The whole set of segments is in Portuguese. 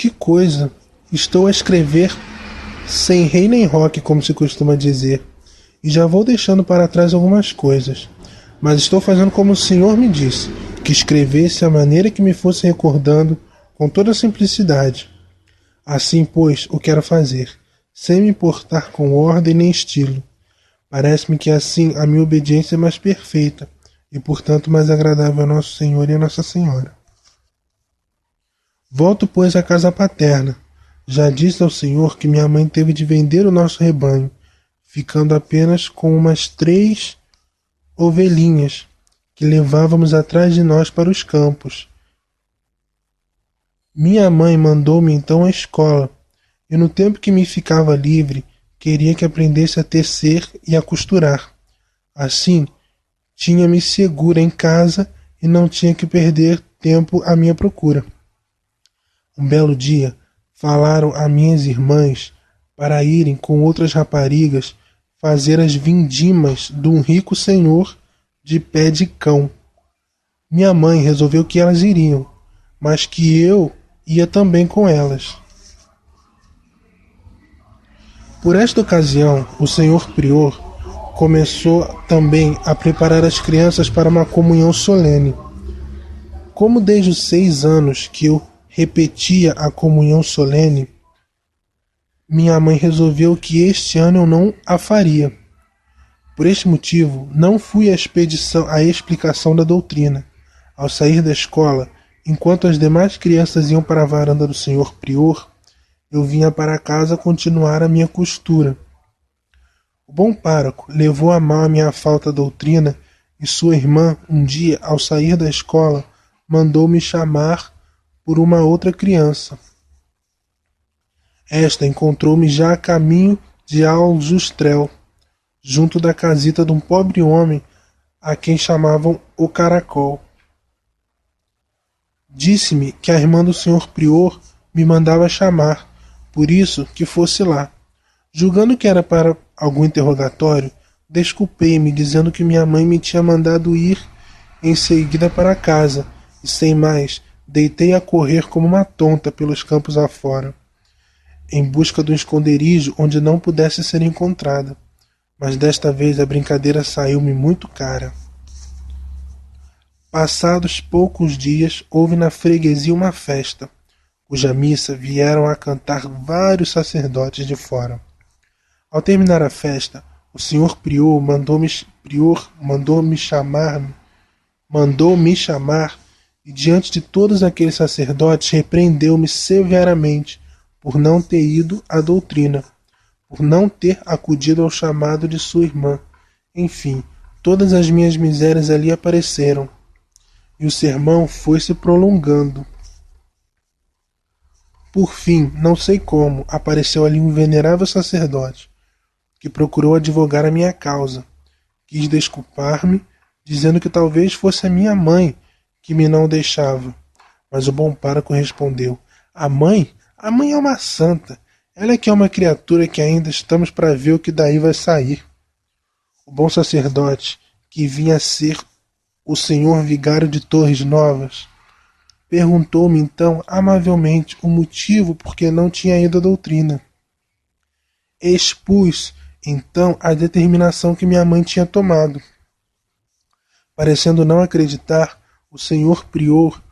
que coisa! Estou a escrever sem rei nem roque, como se costuma dizer, e já vou deixando para trás algumas coisas. Mas estou fazendo como o Senhor me disse, que escrevesse a maneira que me fosse recordando, com toda simplicidade. Assim, pois, o quero fazer, sem me importar com ordem nem estilo. Parece-me que assim a minha obediência é mais perfeita, e portanto mais agradável a Nosso Senhor e a Nossa Senhora. Volto, pois, à casa paterna. Já disse ao Senhor que minha mãe teve de vender o nosso rebanho, ficando apenas com umas 3 ovelhinhas que levávamos atrás de nós para os campos. Minha mãe mandou-me então à escola, e no tempo que me ficava livre, queria que aprendesse a tecer e a costurar. Assim, tinha-me segura em casa e não tinha que perder tempo à minha procura. Um belo dia, falaram a minhas irmãs para irem com outras raparigas fazer as vindimas de um rico senhor de pé de cão. Minha mãe resolveu que elas iriam, mas que eu ia também com elas. Por esta ocasião, o senhor prior começou também a preparar as crianças para uma comunhão solene. Como desde os 6 anos que eu repetia a comunhão solene, minha mãe resolveu que este ano eu não a faria. Por este motivo, não fui à explicação da doutrina. Ao sair da escola, enquanto as demais crianças iam para a varanda do senhor prior, eu vinha para casa continuar a minha costura. O bom pároco levou a mal a minha falta de doutrina e sua irmã, um dia, ao sair da escola, mandou-me chamar por uma outra criança. Esta encontrou-me já a caminho de Aljustrel, junto da casita de um pobre homem a quem chamavam o Caracol. Disse-me que a irmã do senhor prior me mandava chamar, por isso que fosse lá. Julgando que era para algum interrogatório, desculpei-me dizendo que minha mãe me tinha mandado ir em seguida para casa, e sem mais, deitei a correr como uma tonta pelos campos afora, em busca de um esconderijo onde não pudesse ser encontrada. Mas desta vez a brincadeira saiu-me muito cara. Passados poucos dias, houve na freguesia uma festa, cuja missa vieram a cantar vários sacerdotes de fora. Ao terminar a festa, o senhor prior mandou-me chamar e diante de todos aqueles sacerdotes repreendeu-me severamente por não ter ido à doutrina, por não ter acudido ao chamado de sua irmã. Enfim, todas as minhas misérias ali apareceram, e o sermão foi se prolongando. Por fim, não sei como, apareceu ali um venerável sacerdote, que procurou advogar a minha causa. Quis desculpar-me, dizendo que talvez fosse a minha mãe que me não deixava. Mas o bom pároco respondeu: A mãe? A mãe é uma santa. Ela é que é uma criatura que ainda estamos para ver o que daí vai sair. O bom sacerdote, que vinha a ser o senhor vigário de Torres Novas, perguntou-me então amavelmente o motivo por que não tinha ido à doutrina. Expus então a determinação que minha mãe tinha tomado. Parecendo não acreditar, o senhor prior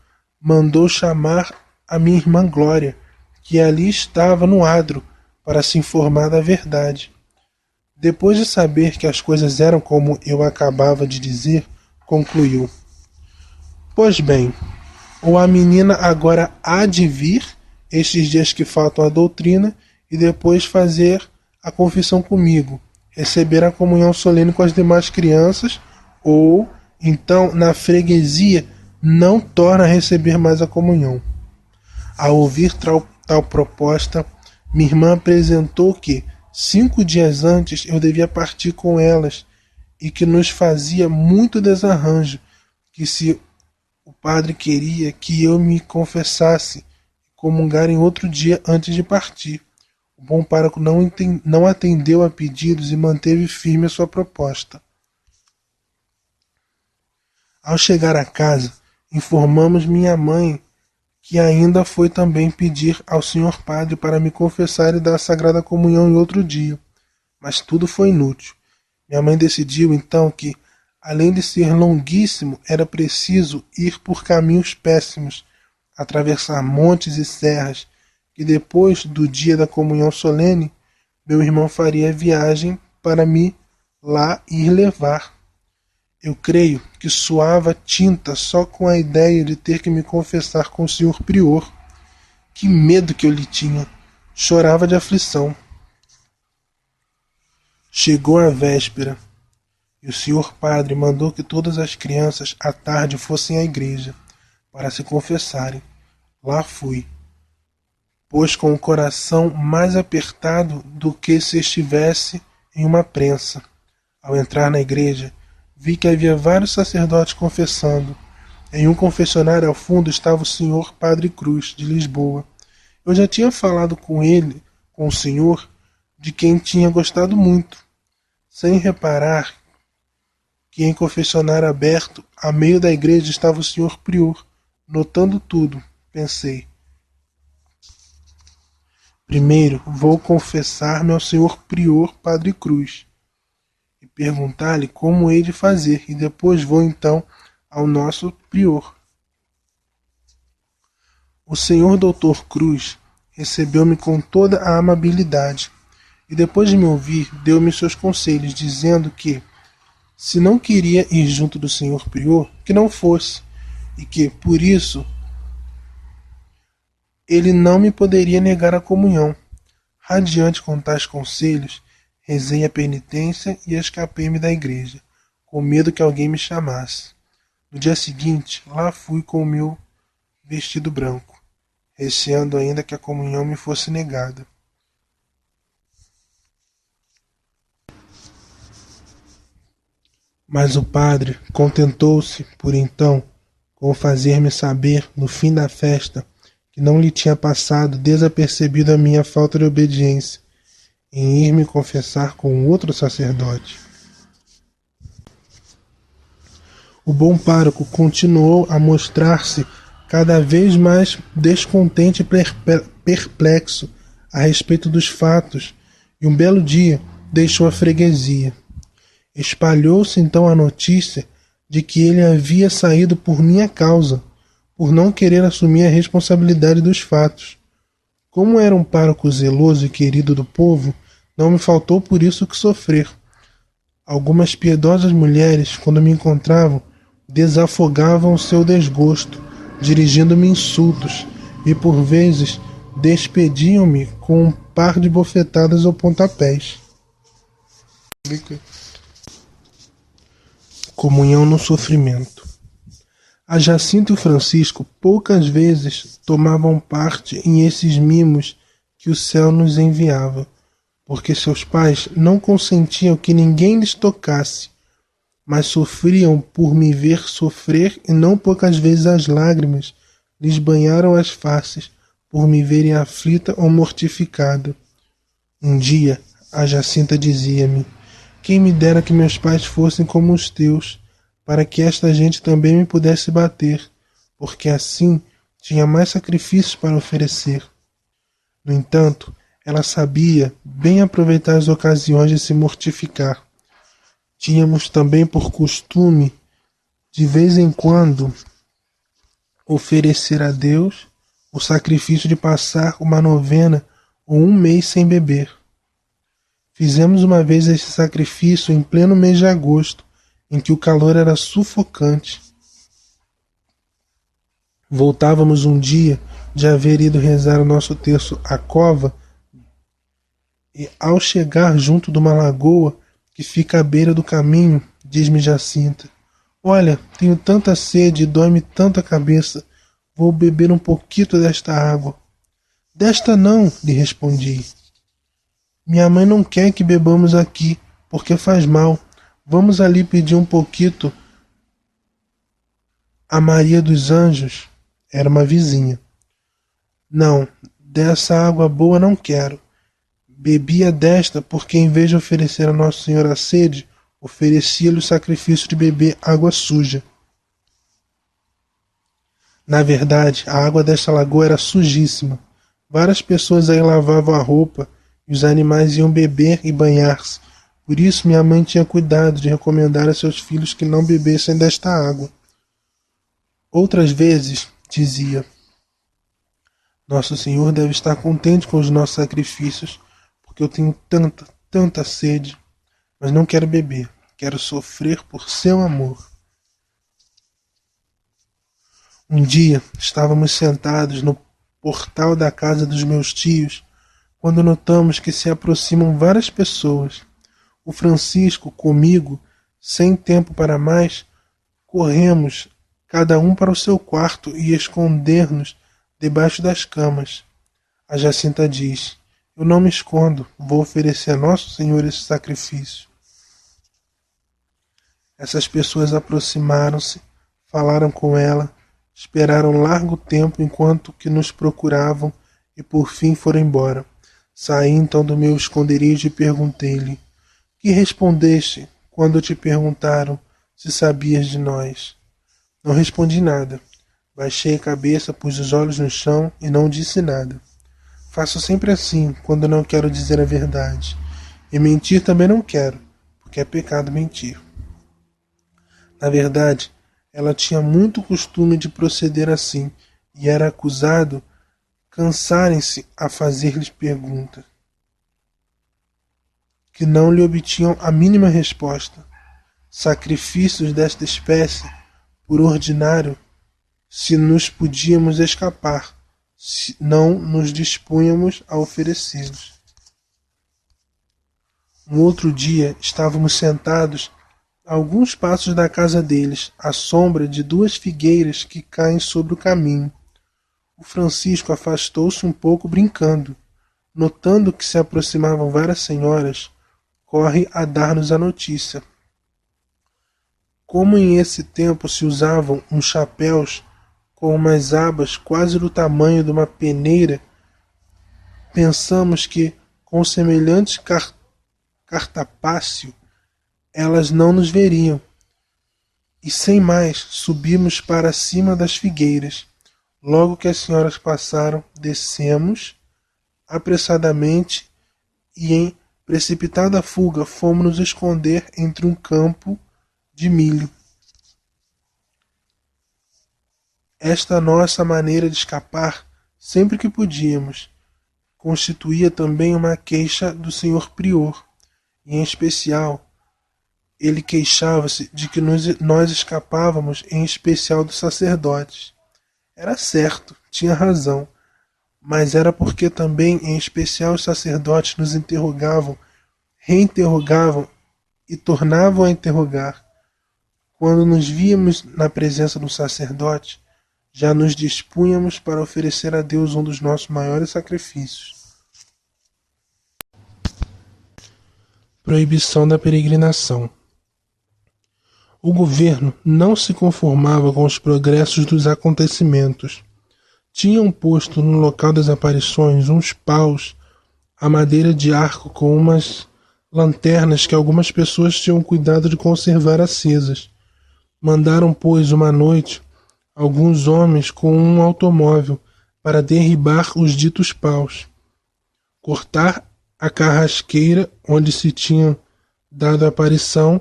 mandou chamar a minha irmã Glória, que ali estava no adro, para se informar da verdade. Depois de saber que as coisas eram como eu acabava de dizer, concluiu: Pois bem, ou a menina agora há de vir, estes dias que faltam à doutrina, e depois fazer a confissão comigo, receber a comunhão solene com as demais crianças, ou, então, na freguesia, não torna a receber mais a comunhão. Ao ouvir tal proposta, minha irmã apresentou que, 5 dias antes, eu devia partir com elas, e que nos fazia muito desarranjo, que se o padre queria que eu me confessasse e comungar em outro dia antes de partir. O bom pároco não atendeu a pedidos e manteve firme a sua proposta. Ao chegar a casa, informamos minha mãe que ainda foi também pedir ao senhor padre para me confessar e dar a Sagrada Comunhão em outro dia, mas tudo foi inútil. Minha mãe decidiu então que, além de ser longuíssimo, era preciso ir por caminhos péssimos, atravessar montes e serras, que depois do dia da comunhão solene, meu irmão faria a viagem para me lá ir levar. Eu creio que suava tinta só com a ideia de ter que me confessar com o senhor prior. Que medo que eu lhe tinha! Chorava de aflição. Chegou a véspera, e o senhor padre mandou que todas as crianças à tarde fossem à igreja para se confessarem. Lá fui, pois com o coração mais apertado do que se estivesse em uma prensa. Ao entrar na igreja, vi que havia vários sacerdotes confessando. Em um confessionário ao fundo estava o senhor Padre Cruz, de Lisboa. Eu já tinha falado com ele, com o senhor, de quem tinha gostado muito, sem reparar que em confessionário aberto, a meio da igreja, estava o senhor prior. Notando tudo, pensei: primeiro vou confessar-me ao senhor prior Padre Cruz e perguntar-lhe como hei de fazer, e depois vou então ao nosso prior. O senhor doutor Cruz recebeu-me com toda a amabilidade e depois de me ouvir, deu-me seus conselhos, dizendo que, se não queria ir junto do senhor prior, que não fosse, e que, por isso, ele não me poderia negar a comunhão. Radiante com tais conselhos, rezei a penitência e escapei-me da igreja, com medo que alguém me chamasse. No dia seguinte, lá fui com o meu vestido branco, receando ainda que a comunhão me fosse negada. Mas o padre contentou-se, por então, com fazer-me saber, no fim da festa, que não lhe tinha passado desapercebido a minha falta de obediência em ir me confessar com outro sacerdote. O bom pároco continuou a mostrar-se cada vez mais descontente e perplexo a respeito dos fatos, e um belo dia deixou a freguesia. Espalhou-se então a notícia de que ele havia saído por minha causa, por não querer assumir a responsabilidade dos fatos. Como era um pároco zeloso e querido do povo, não me faltou por isso que sofrer. Algumas piedosas mulheres, quando me encontravam, desafogavam o seu desgosto, dirigindo-me insultos, e por vezes despediam-me com um par de bofetadas ou pontapés. Comunhão no sofrimento. A Jacinta e o Francisco poucas vezes tomavam parte em esses mimos que o céu nos enviava, porque seus pais não consentiam que ninguém lhes tocasse, mas sofriam por me ver sofrer, e não poucas vezes as lágrimas lhes banharam as faces por me verem aflita ou mortificada. Um dia, a Jacinta dizia-me: quem me dera que meus pais fossem como os teus, para que esta gente também me pudesse bater, porque assim tinha mais sacrifícios para oferecer. No entanto, ela sabia bem aproveitar as ocasiões de se mortificar. Tínhamos também por costume, de vez em quando, oferecer a Deus o sacrifício de passar uma novena ou um mês sem beber. Fizemos uma vez esse sacrifício em pleno mês de agosto, em que o calor era sufocante. Voltávamos um dia de haver ido rezar o nosso terço à cova, e ao chegar junto de uma lagoa que fica à beira do caminho, diz-me Jacinta: olha, tenho tanta sede e dói-me tanto a cabeça, vou beber um pouquito desta água. Desta não, lhe respondi. Minha mãe não quer que bebamos aqui, porque faz mal. Vamos ali pedir um pouquito a Maria dos Anjos. Era uma vizinha. Não, dessa água boa não quero. Bebia desta porque, em vez de oferecer a Nossa Senhora a sede, oferecia-lhe o sacrifício de beber água suja. Na verdade, a água desta lagoa era sujíssima. Várias pessoas aí lavavam a roupa e os animais iam beber e banhar-se. Por isso, minha mãe tinha cuidado de recomendar a seus filhos que não bebessem desta água. Outras vezes, dizia: Nosso Senhor deve estar contente com os nossos sacrifícios, porque eu tenho tanta sede, mas não quero beber, quero sofrer por seu amor. Um dia, estávamos sentados no portal da casa dos meus tios, quando notamos que se aproximam várias pessoas. O Francisco, comigo, sem tempo para mais, corremos, cada um para o seu quarto e esconder-nos debaixo das camas. A Jacinta diz: Eu não me escondo, vou oferecer a Nosso Senhor esse sacrifício. Essas pessoas aproximaram-se, falaram com ela, esperaram largo tempo enquanto que nos procuravam e por fim foram embora. Saí então do meu esconderijo e perguntei-lhe: Que respondeste quando te perguntaram se sabias de nós? Não respondi nada. Baixei a cabeça, pus os olhos no chão e não disse nada. Faço sempre assim, quando não quero dizer a verdade. E mentir também não quero, porque é pecado mentir. Na verdade, ela tinha muito costume de proceder assim, e era acusado cansarem-se a fazer-lhes perguntas, que não lhe obtinham a mínima resposta. Sacrifícios desta espécie, por ordinário, se nos podíamos escapar, se não nos dispunhamos a oferecê-los. Um outro dia, estávamos sentados a alguns passos da casa deles, à sombra de duas figueiras que caem sobre o caminho. O Francisco afastou-se um pouco brincando. Notando que se aproximavam várias senhoras, corre a dar-nos a notícia. Como em esse tempo se usavam uns chapéus com umas abas quase do tamanho de uma peneira, pensamos que, com semelhante cartapácio, elas não nos veriam. E sem mais, subimos para cima das figueiras. Logo que as senhoras passaram, descemos apressadamente e, em precipitada fuga, fomos nos esconder entre um campo de milho. Esta nossa maneira de escapar, sempre que podíamos, constituía também uma queixa do senhor prior, e em especial, ele queixava-se de que nós escapávamos, em especial dos sacerdotes. Era certo, tinha razão, mas era porque também, em especial, os sacerdotes nos interrogavam, reinterrogavam e tornavam a interrogar. Quando nos víamos na presença do sacerdote, já nos dispunhamos para oferecer a Deus um dos nossos maiores sacrifícios. Proibição da peregrinação. O governo não se conformava com os progressos dos acontecimentos. Tinham posto no local das aparições uns paus à madeira de arco com umas lanternas que algumas pessoas tinham cuidado de conservar acesas. Mandaram, pois, uma noite, alguns homens com um automóvel para derribar os ditos paus, cortar a carrasqueira onde se tinha dado a aparição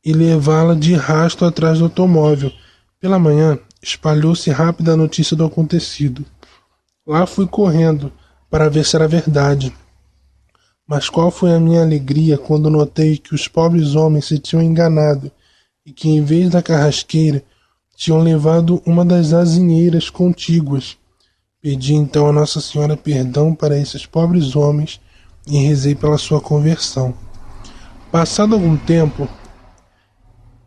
e levá-la de rasto atrás do automóvel. Pela manhã, espalhou-se rápida a notícia do acontecido. Lá fui correndo para ver se era verdade. Mas qual foi a minha alegria quando notei que os pobres homens se tinham enganado e que, em vez da carrasqueira, tinham levado uma das azinheiras contíguas. Pedi então a Nossa Senhora perdão para esses pobres homens e rezei pela sua conversão. Passado algum tempo,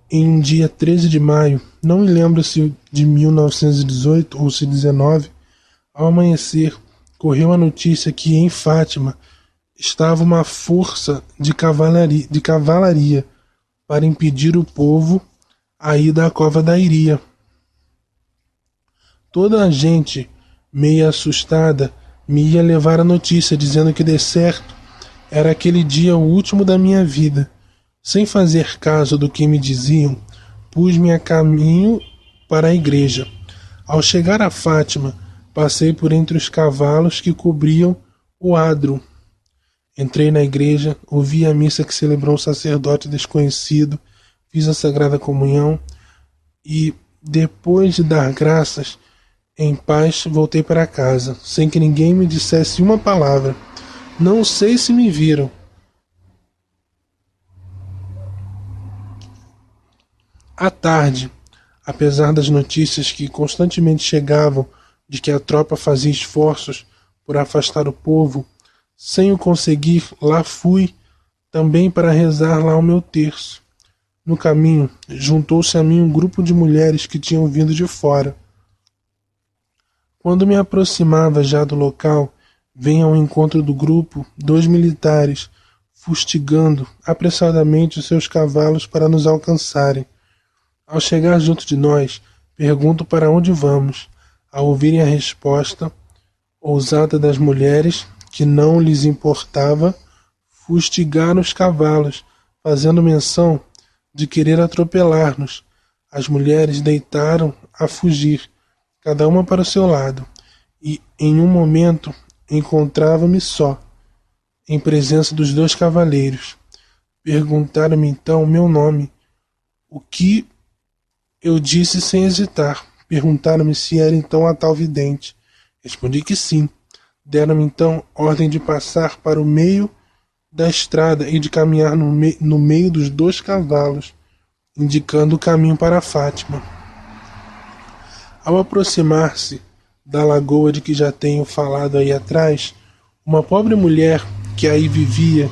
em um dia 13 de maio, não me lembro se de 1918 ou se 19, ao amanhecer, correu a notícia que em Fátima estava uma força de cavalaria para impedir o povo a ida à cova da Iria. Toda a gente, meio assustada, me ia levar a notícia, dizendo que de certo era aquele dia o último da minha vida. Sem fazer caso do que me diziam, pus-me a caminho para a igreja. Ao chegar a Fátima, passei por entre os cavalos que cobriam o adro. Entrei na igreja, ouvi a missa que celebrou um sacerdote desconhecido, fiz a Sagrada Comunhão e, depois de dar graças, em paz voltei para casa, sem que ninguém me dissesse uma palavra. Não sei se me viram. À tarde, apesar das notícias que constantemente chegavam de que a tropa fazia esforços por afastar o povo, sem o conseguir, lá fui também para rezar lá o meu terço. No caminho, juntou-se a mim um grupo de mulheres que tinham vindo de fora. Quando me aproximava já do local, vem ao encontro do grupo 2 militares, fustigando apressadamente os seus cavalos para nos alcançarem. Ao chegar junto de nós, pergunto para onde vamos. Ao ouvirem a resposta ousada das mulheres, que não lhes importava, fustigaram os cavalos, fazendo menção de querer atropelar-nos. As mulheres deitaram a fugir, cada uma para o seu lado, e em um momento encontrava-me só, em presença dos 2 cavaleiros. Perguntaram-me então o meu nome, o que eu disse sem hesitar. Perguntaram-me se era então a tal vidente. Respondi que sim. Deram-me então ordem de passar para o meio da estrada e de caminhar no meio dos 2 cavalos, indicando o caminho para Fátima. Ao aproximar-se da lagoa de que já tenho falado aí atrás, uma pobre mulher que aí vivia,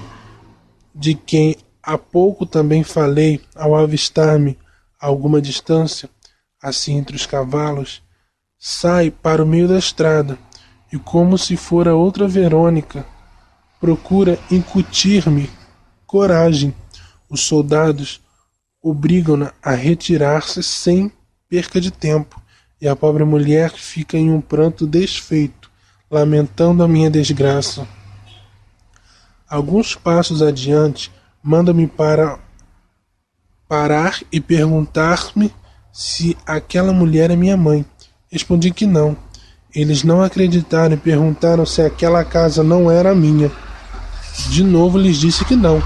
de quem há pouco também falei, ao avistar-me a alguma distância, assim entre os cavalos, sai para o meio da estrada e, como se fora outra Verônica, procura incutir-me coragem. Os soldados obrigam-na a retirar-se sem perca de tempo, e a pobre mulher fica em um pranto desfeito, lamentando a minha desgraça. Alguns passos adiante, manda-me parar e perguntar-me se aquela mulher é minha mãe. Respondi que não. Eles não acreditaram e perguntaram se aquela casa não era minha. De novo lhes disse que não.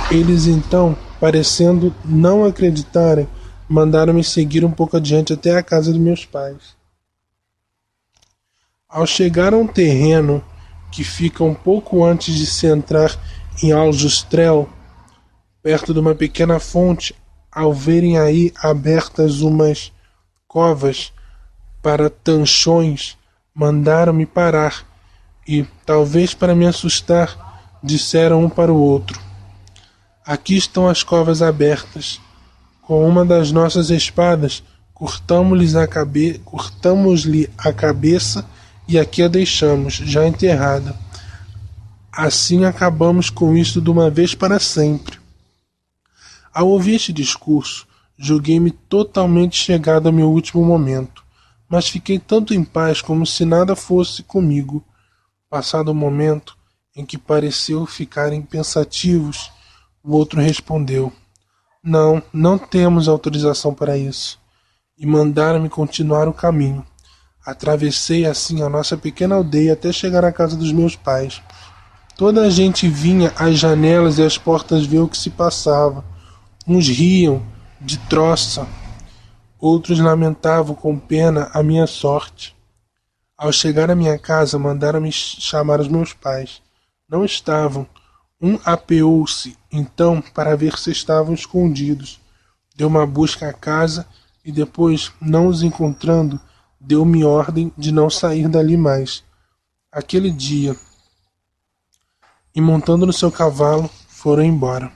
Eles então, parecendo não acreditarem, mandaram-me seguir um pouco adiante até a casa de meus pais. Ao chegar a um terreno que fica um pouco antes de se entrar em Aljustrel, perto de uma pequena fonte, ao verem aí abertas umas covas para tanchões, mandaram-me parar e, talvez para me assustar, disseram um para o outro: aqui estão as covas abertas. Com uma das nossas espadas, cortamos-lhe a cabeça e aqui a deixamos, já enterrada. Assim acabamos com isto de uma vez para sempre. Ao ouvir este discurso, julguei-me totalmente chegado ao meu último momento, mas fiquei tanto em paz como se nada fosse comigo. Passado o momento em que pareceu ficarem pensativos, o outro respondeu: não, não temos autorização para isso. E mandaram-me continuar o caminho. Atravessei assim a nossa pequena aldeia até chegar à casa dos meus pais. Toda a gente vinha às janelas e às portas ver o que se passava. Uns riam de troça, outros lamentavam com pena a minha sorte. Ao chegar à minha casa, mandaram-me chamar os meus pais. Não estavam. Um apeou-se, então, para ver se estavam escondidos. Deu uma busca à casa e depois, não os encontrando, deu-me ordem de não sair dali mais. Aquele dia, e montando no seu cavalo, foram embora.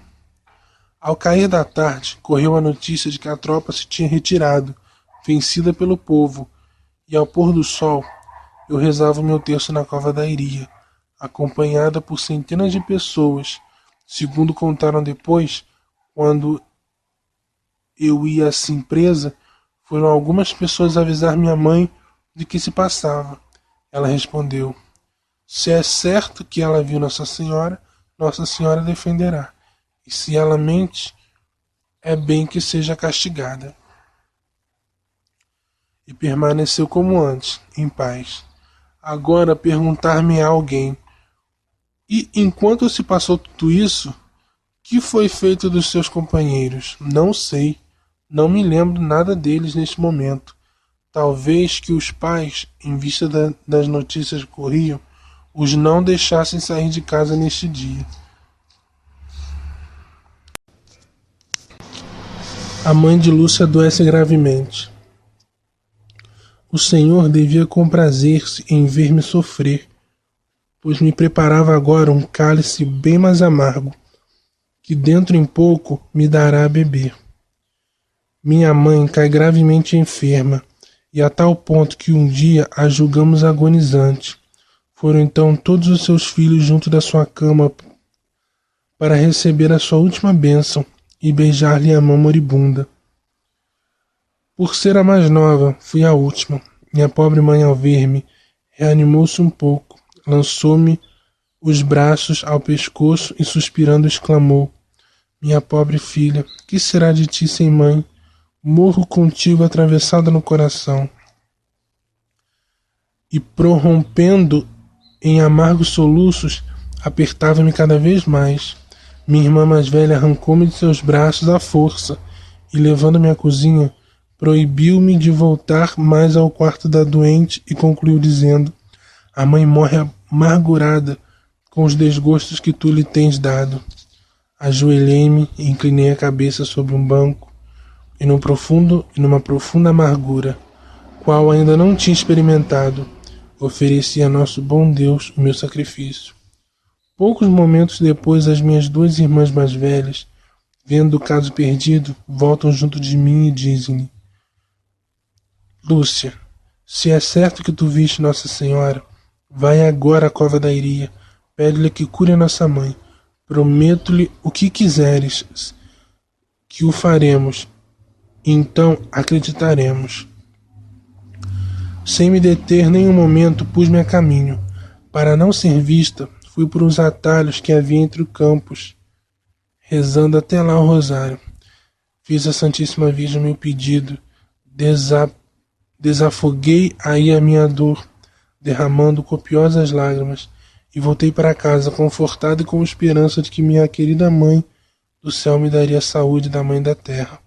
Ao cair da tarde, correu a notícia de que a tropa se tinha retirado, vencida pelo povo, e ao pôr do sol, eu rezava o meu terço na cova da Iria, acompanhada por centenas de pessoas. Segundo contaram depois, quando eu ia assim presa, foram algumas pessoas avisar minha mãe de que se passava. Ela respondeu: se é certo que ela viu Nossa Senhora defenderá. E se ela mente, é bem que seja castigada. e permaneceu como antes, em paz. Agora perguntar-me a alguém: e enquanto se passou tudo isso, que foi feito dos seus companheiros? Não sei. Não me lembro nada deles neste momento. Talvez que os pais, em vista das notícias que corriam, os não deixassem sair de casa neste dia. A mãe de Lúcia adoece gravemente. O Senhor devia comprazer-se em ver-me sofrer, pois me preparava agora um cálice bem mais amargo, que dentro em pouco me dará a beber. Minha mãe cai gravemente enferma, e a tal ponto que um dia a julgamos agonizante. Foram então todos os seus filhos junto da sua cama para receber a sua última bênção e beijar-lhe a mão moribunda. Por ser a mais nova, fui a última. Minha pobre mãe, ao ver-me, reanimou-se um pouco, lançou-me os braços ao pescoço e, suspirando, exclamou: minha pobre filha, que será de ti sem mãe? Morro contigo atravessada no coração. E, prorrompendo em amargos soluços, apertava-me cada vez mais. Minha irmã mais velha arrancou-me de seus braços à força e, levando-me à cozinha, proibiu-me de voltar mais ao quarto da doente e concluiu dizendo: a mãe morre amargurada com os desgostos que tu lhe tens dado. Ajoelhei-me e inclinei a cabeça sobre um banco e numa profunda amargura, qual ainda não tinha experimentado, ofereci a nosso bom Deus o meu sacrifício. Poucos momentos depois, as minhas duas irmãs mais velhas, vendo o caso perdido, voltam junto de mim e dizem-me: Lúcia, se é certo que tu viste Nossa Senhora, vai agora à cova da Iria, pede-lhe que cure a nossa mãe. Prometo-lhe o que quiseres, que o faremos, então acreditaremos. Sem me deter nem um momento, pus-me a caminho. Para não ser vista, fui por uns atalhos que havia entre os campos, rezando até lá o rosário. Fiz à Santíssima Virgem meu pedido, desafoguei aí a minha dor, derramando copiosas lágrimas, e voltei para casa, confortado e com esperança de que minha querida mãe do céu me daria a saúde da mãe da terra.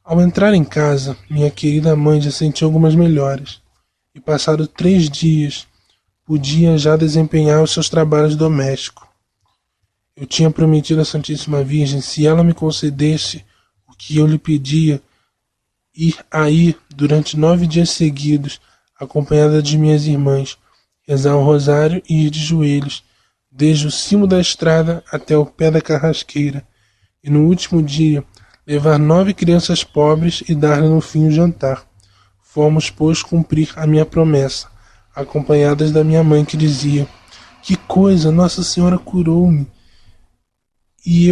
Ao entrar em casa, minha querida mãe já sentiu algumas melhoras, e passados 3 dias, podia já desempenhar os seus trabalhos domésticos. Eu tinha prometido à Santíssima Virgem, se ela me concedesse o que eu lhe pedia, ir aí durante 9 dias seguidos, acompanhada de minhas irmãs, rezar o rosário e ir de joelhos, desde o cimo da estrada até o pé da carrasqueira, e no último dia levar 9 crianças pobres e dar-lhe no fim o jantar. Fomos, pois, cumprir a minha promessa, acompanhadas da minha mãe, que dizia: que coisa, Nossa Senhora curou-me. E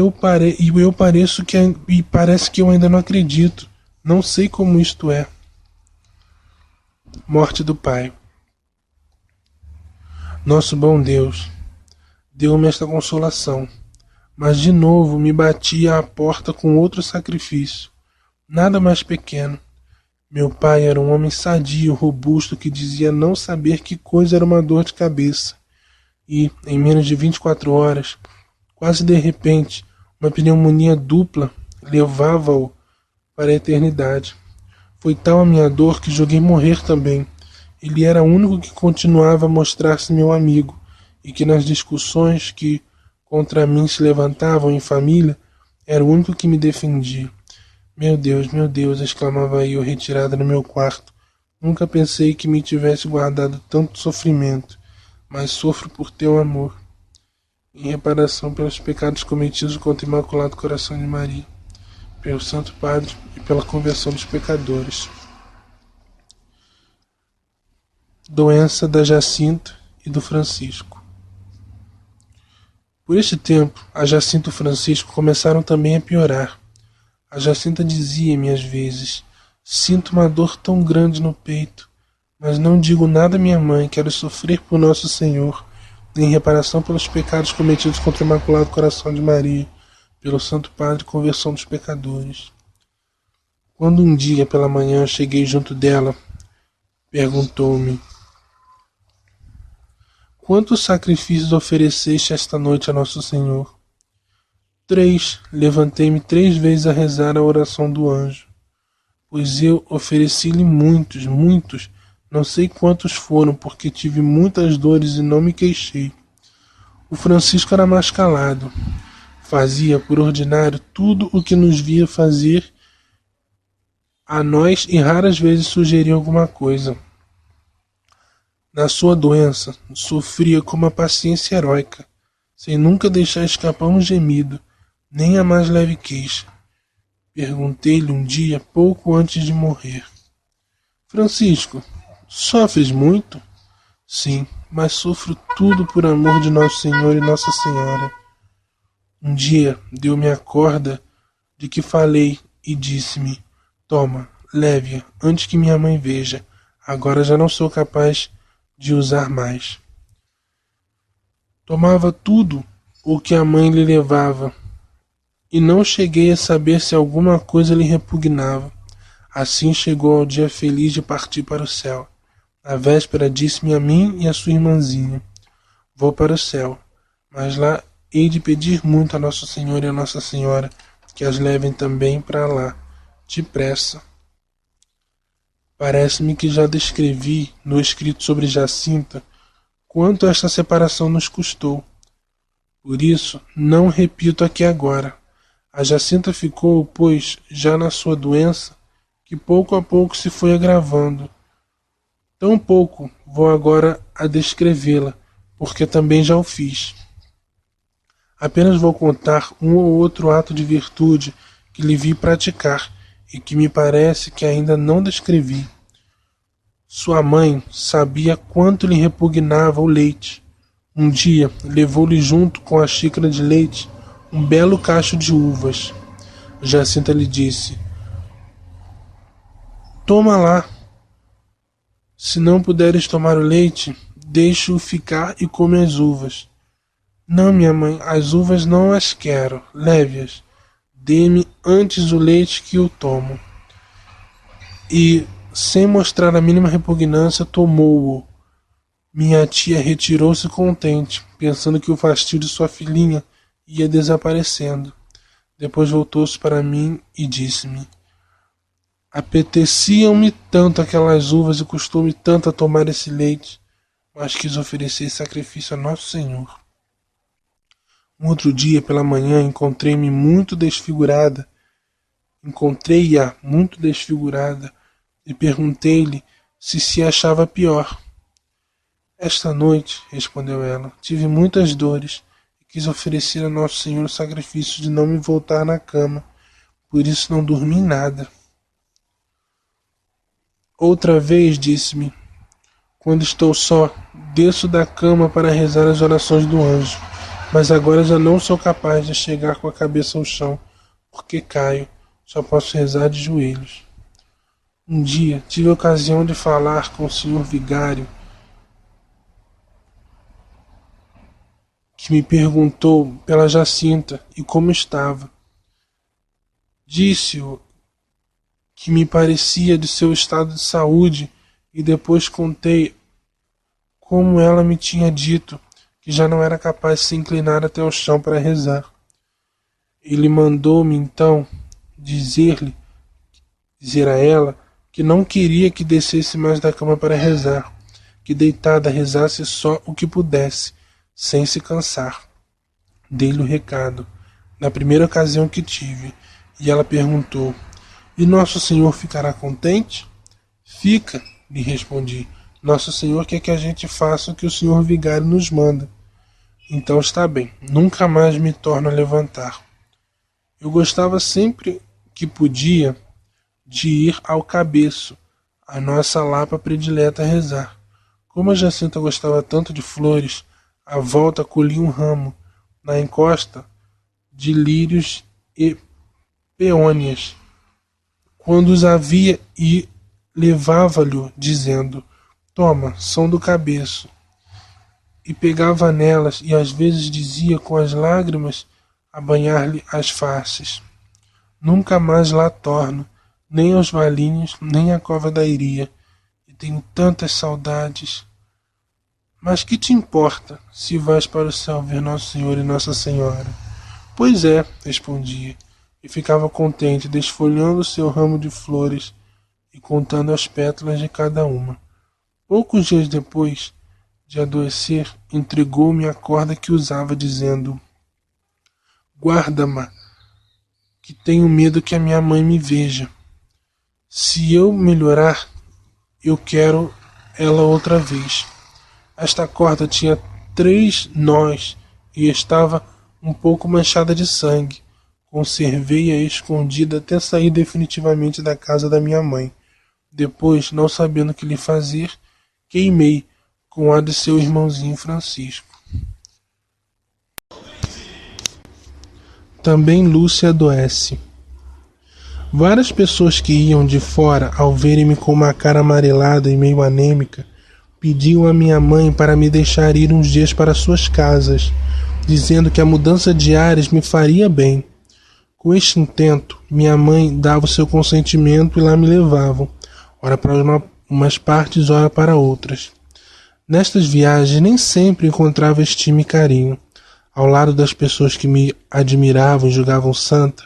parece que eu ainda não acredito. Não sei como isto é. Morte do pai. Nosso bom Deus deu-me esta consolação, mas de novo me batia à porta com outro sacrifício, nada mais pequeno. Meu pai era um homem sadio, robusto, que dizia não saber que coisa era uma dor de cabeça. E, em menos de 24 horas, quase de repente, uma pneumonia dupla levava-o para a eternidade. Foi tal a minha dor que julguei morrer também. Ele era o único que continuava a mostrar-se meu amigo, e que nas discussões que contra mim se levantavam em família, era o único que me defendia. Meu Deus, exclamava eu, retirada no meu quarto. Nunca pensei que me tivesse guardado tanto sofrimento, mas sofro por teu amor, em reparação pelos pecados cometidos contra o Imaculado Coração de Maria, pelo Santo Padre e pela conversão dos pecadores. Doença da Jacinta e do Francisco. Por este tempo, a Jacinta e o Francisco começaram também a piorar. A Jacinta dizia-me às vezes: sinto uma dor tão grande no peito, mas não digo nada à minha mãe, quero sofrer por Nosso Senhor, em reparação pelos pecados cometidos contra o Imaculado Coração de Maria, pelo Santo Padre e conversão dos pecadores. Quando um dia pela manhã cheguei junto dela, perguntou-me: quantos sacrifícios ofereceste esta noite a Nosso Senhor? 3. Levantei-me 3 vezes a rezar a oração do anjo, pois eu ofereci-lhe muitos, muitos, não sei quantos foram, porque tive muitas dores e não me queixei. O Francisco era mais calado. Fazia, por ordinário, tudo o que nos via fazer a nós e raras vezes sugeria alguma coisa. Na sua doença, sofria com uma paciência heróica, sem nunca deixar escapar um gemido, nem a mais leve queixa. Perguntei-lhe um dia, pouco antes de morrer: Francisco, sofres muito? Sim, mas sofro tudo por amor de Nosso Senhor e Nossa Senhora. Um dia deu-me a corda de que falei e disse-me: toma, leve-a antes que minha mãe veja. Agora já não sou capaz de usar mais. Tomava tudo o que a mãe lhe levava, e não cheguei a saber se alguma coisa lhe repugnava. Assim chegou ao dia feliz de partir para o céu. Na véspera disse-me a mim e a sua irmãzinha: vou para o céu, mas lá hei de pedir muito a Nosso Senhor e a Nossa Senhora que as levem também para lá, depressa. Parece-me que já descrevi, no escrito sobre Jacinta, quanto esta separação nos custou. Por isso, não repito aqui agora. A Jacinta ficou, pois, já na sua doença, que pouco a pouco se foi agravando. Tão pouco vou agora a descrevê-la, porque também já o fiz. Apenas vou contar um ou outro ato de virtude que lhe vi praticar e que me parece que ainda não descrevi. Sua mãe sabia quanto lhe repugnava o leite. Um dia levou-lhe junto com a xícara de leite um belo cacho de uvas. Jacinta lhe disse: toma lá. Se não puderes tomar o leite, deixe-o ficar e come as uvas. Não, minha mãe, as uvas não as quero. Leve-as. Dê-me antes o leite que o tomo. E, sem mostrar a mínima repugnância, tomou-o. Minha tia retirou-se contente, pensando que o fastio de sua filhinha ia desaparecendo. Depois voltou-se para mim e disse-me: apeteciam-me tanto aquelas uvas e custou-me tanto a tomar esse leite, mas quis oferecer sacrifício a Nosso Senhor. Um outro dia, pela manhã, encontrei-a muito desfigurada e perguntei-lhe se achava pior. Esta noite, respondeu ela, tive muitas dores e quis oferecer a Nosso Senhor o sacrifício de não me voltar na cama, por isso não dormi nada. Outra vez, disse-me, quando estou só, desço da cama para rezar as orações do anjo, mas agora já não sou capaz de chegar com a cabeça ao chão, porque caio, só posso rezar de joelhos. Um dia tive a ocasião de falar com o senhor vigário, que me perguntou pela Jacinta e como estava. Disse-o que me parecia de seu estado de saúde e depois contei como ela me tinha dito que já não era capaz de se inclinar até o chão para rezar. Ele mandou-me então dizer a ela que não queria que descesse mais da cama para rezar, que deitada rezasse só o que pudesse, sem se cansar. Dei-lhe o recado, na primeira ocasião que tive, e ela perguntou: e Nosso Senhor ficará contente? Fica, lhe respondi. Nosso Senhor quer que a gente faça o que o senhor vigário nos manda. Então está bem, nunca mais me torno a levantar. Eu gostava sempre que podia de ir ao cabeço, a nossa lapa predileta a rezar. Como a Jacinta gostava tanto de flores, à volta colhi um ramo, na encosta, de lírios e peônias. Quando os havia e levava-lhe, dizendo: toma, são do cabeço. E pegava nelas e às vezes dizia com as lágrimas a banhar-lhe as faces: nunca mais lá torno, nem aos Valinhos, nem à cova da Iria, e tenho tantas saudades. Mas que te importa, se vais para o céu ver Nosso Senhor e Nossa Senhora? Pois é, respondia, e ficava contente, desfolhando seu ramo de flores e contando as pétalas de cada uma. Poucos dias depois de adoecer, entregou-me a corda que usava, dizendo: Guarda-ma, que tenho medo que a minha mãe me veja. Se eu melhorar, eu quero ela outra vez. Esta corda tinha 3 nós e estava um pouco manchada de sangue. Conservei-a escondida até sair definitivamente da casa da minha mãe. Depois, não sabendo o que lhe fazer, queimei com a de seu irmãozinho Francisco. Também Lúcia adoece. Várias pessoas que iam de fora, ao verem-me com uma cara amarelada e meio anêmica, pediam a minha mãe para me deixar ir uns dias para suas casas, dizendo que a mudança de ares me faria bem. Com este intento, minha mãe dava o seu consentimento e lá me levavam, ora para umas partes, ora para outras. Nestas viagens nem sempre encontrava estima e carinho. Ao lado das pessoas que me admiravam e julgavam santa,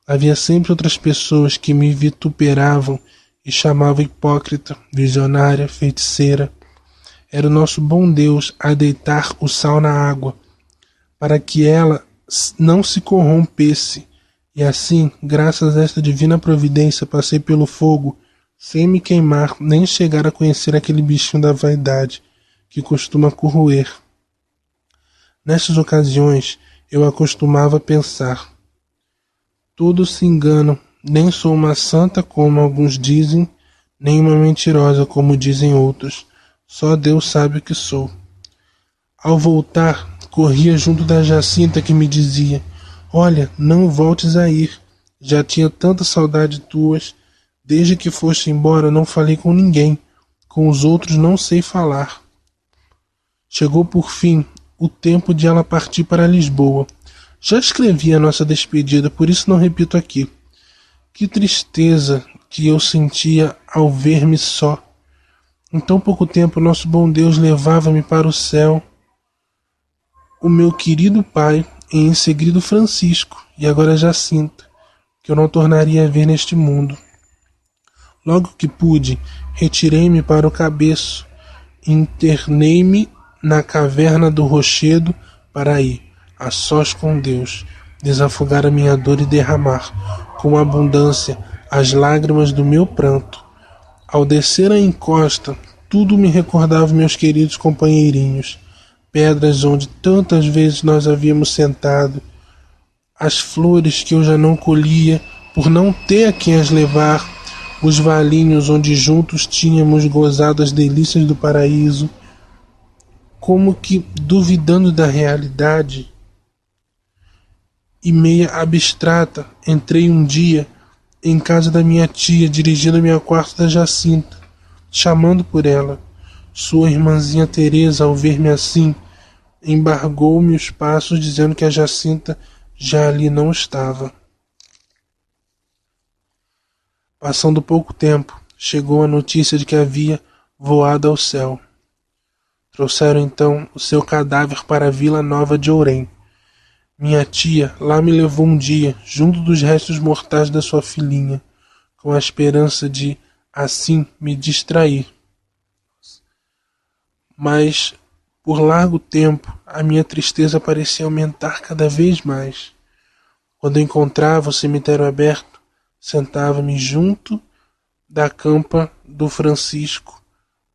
havia sempre outras pessoas que me vituperavam e chamavam hipócrita, visionária, feiticeira. Era o nosso bom Deus a deitar o sal na água, para que ela não se corrompesse, e assim, graças a esta divina providência, passei pelo fogo, sem me queimar, nem chegar a conhecer aquele bichinho da vaidade, que costuma corroer. Nestas ocasiões, eu acostumava pensar: todos se enganam, nem sou uma santa como alguns dizem, nem uma mentirosa como dizem outros, só Deus sabe o que sou. Ao voltar, corria junto da Jacinta, que me dizia: olha, não voltes a ir, já tinha tanta saudade tuas, desde que foste embora não falei com ninguém, com os outros não sei falar. Chegou por fim o tempo de ela partir para Lisboa. Já escrevi a nossa despedida, por isso não repito aqui. Que tristeza que eu sentia ao ver-me só. Em tão pouco tempo, nosso bom Deus levava-me para o céu, o meu querido pai, e em seguida Francisco, e agora Jacinta, que eu não tornaria a ver neste mundo. Logo que pude, retirei-me para o cabeço, internei-me na caverna do rochedo para ir, a sós com Deus, desafogar a minha dor e derramar, com abundância, as lágrimas do meu pranto. Ao descer a encosta, tudo me recordava meus queridos companheirinhos, pedras onde tantas vezes nós havíamos sentado, as flores que eu já não colhia por não ter a quem as levar, os valinhos onde juntos tínhamos gozado as delícias do paraíso. Como que duvidando da realidade e meia abstrata, entrei um dia em casa da minha tia, dirigindo-me ao quarto da Jacinta, chamando por ela. Sua irmãzinha Teresa, ao ver-me assim, embargou-me os passos, dizendo que a Jacinta já ali não estava. Passando pouco tempo, chegou a notícia de que havia voado ao céu. Trouxeram então o seu cadáver para a Vila Nova de Ourém. Minha tia lá me levou um dia, junto dos restos mortais da sua filhinha, com a esperança de, assim, me distrair. Mas, por largo tempo, a minha tristeza parecia aumentar cada vez mais. Quando encontrava o cemitério aberto, sentava-me junto da campa do Francisco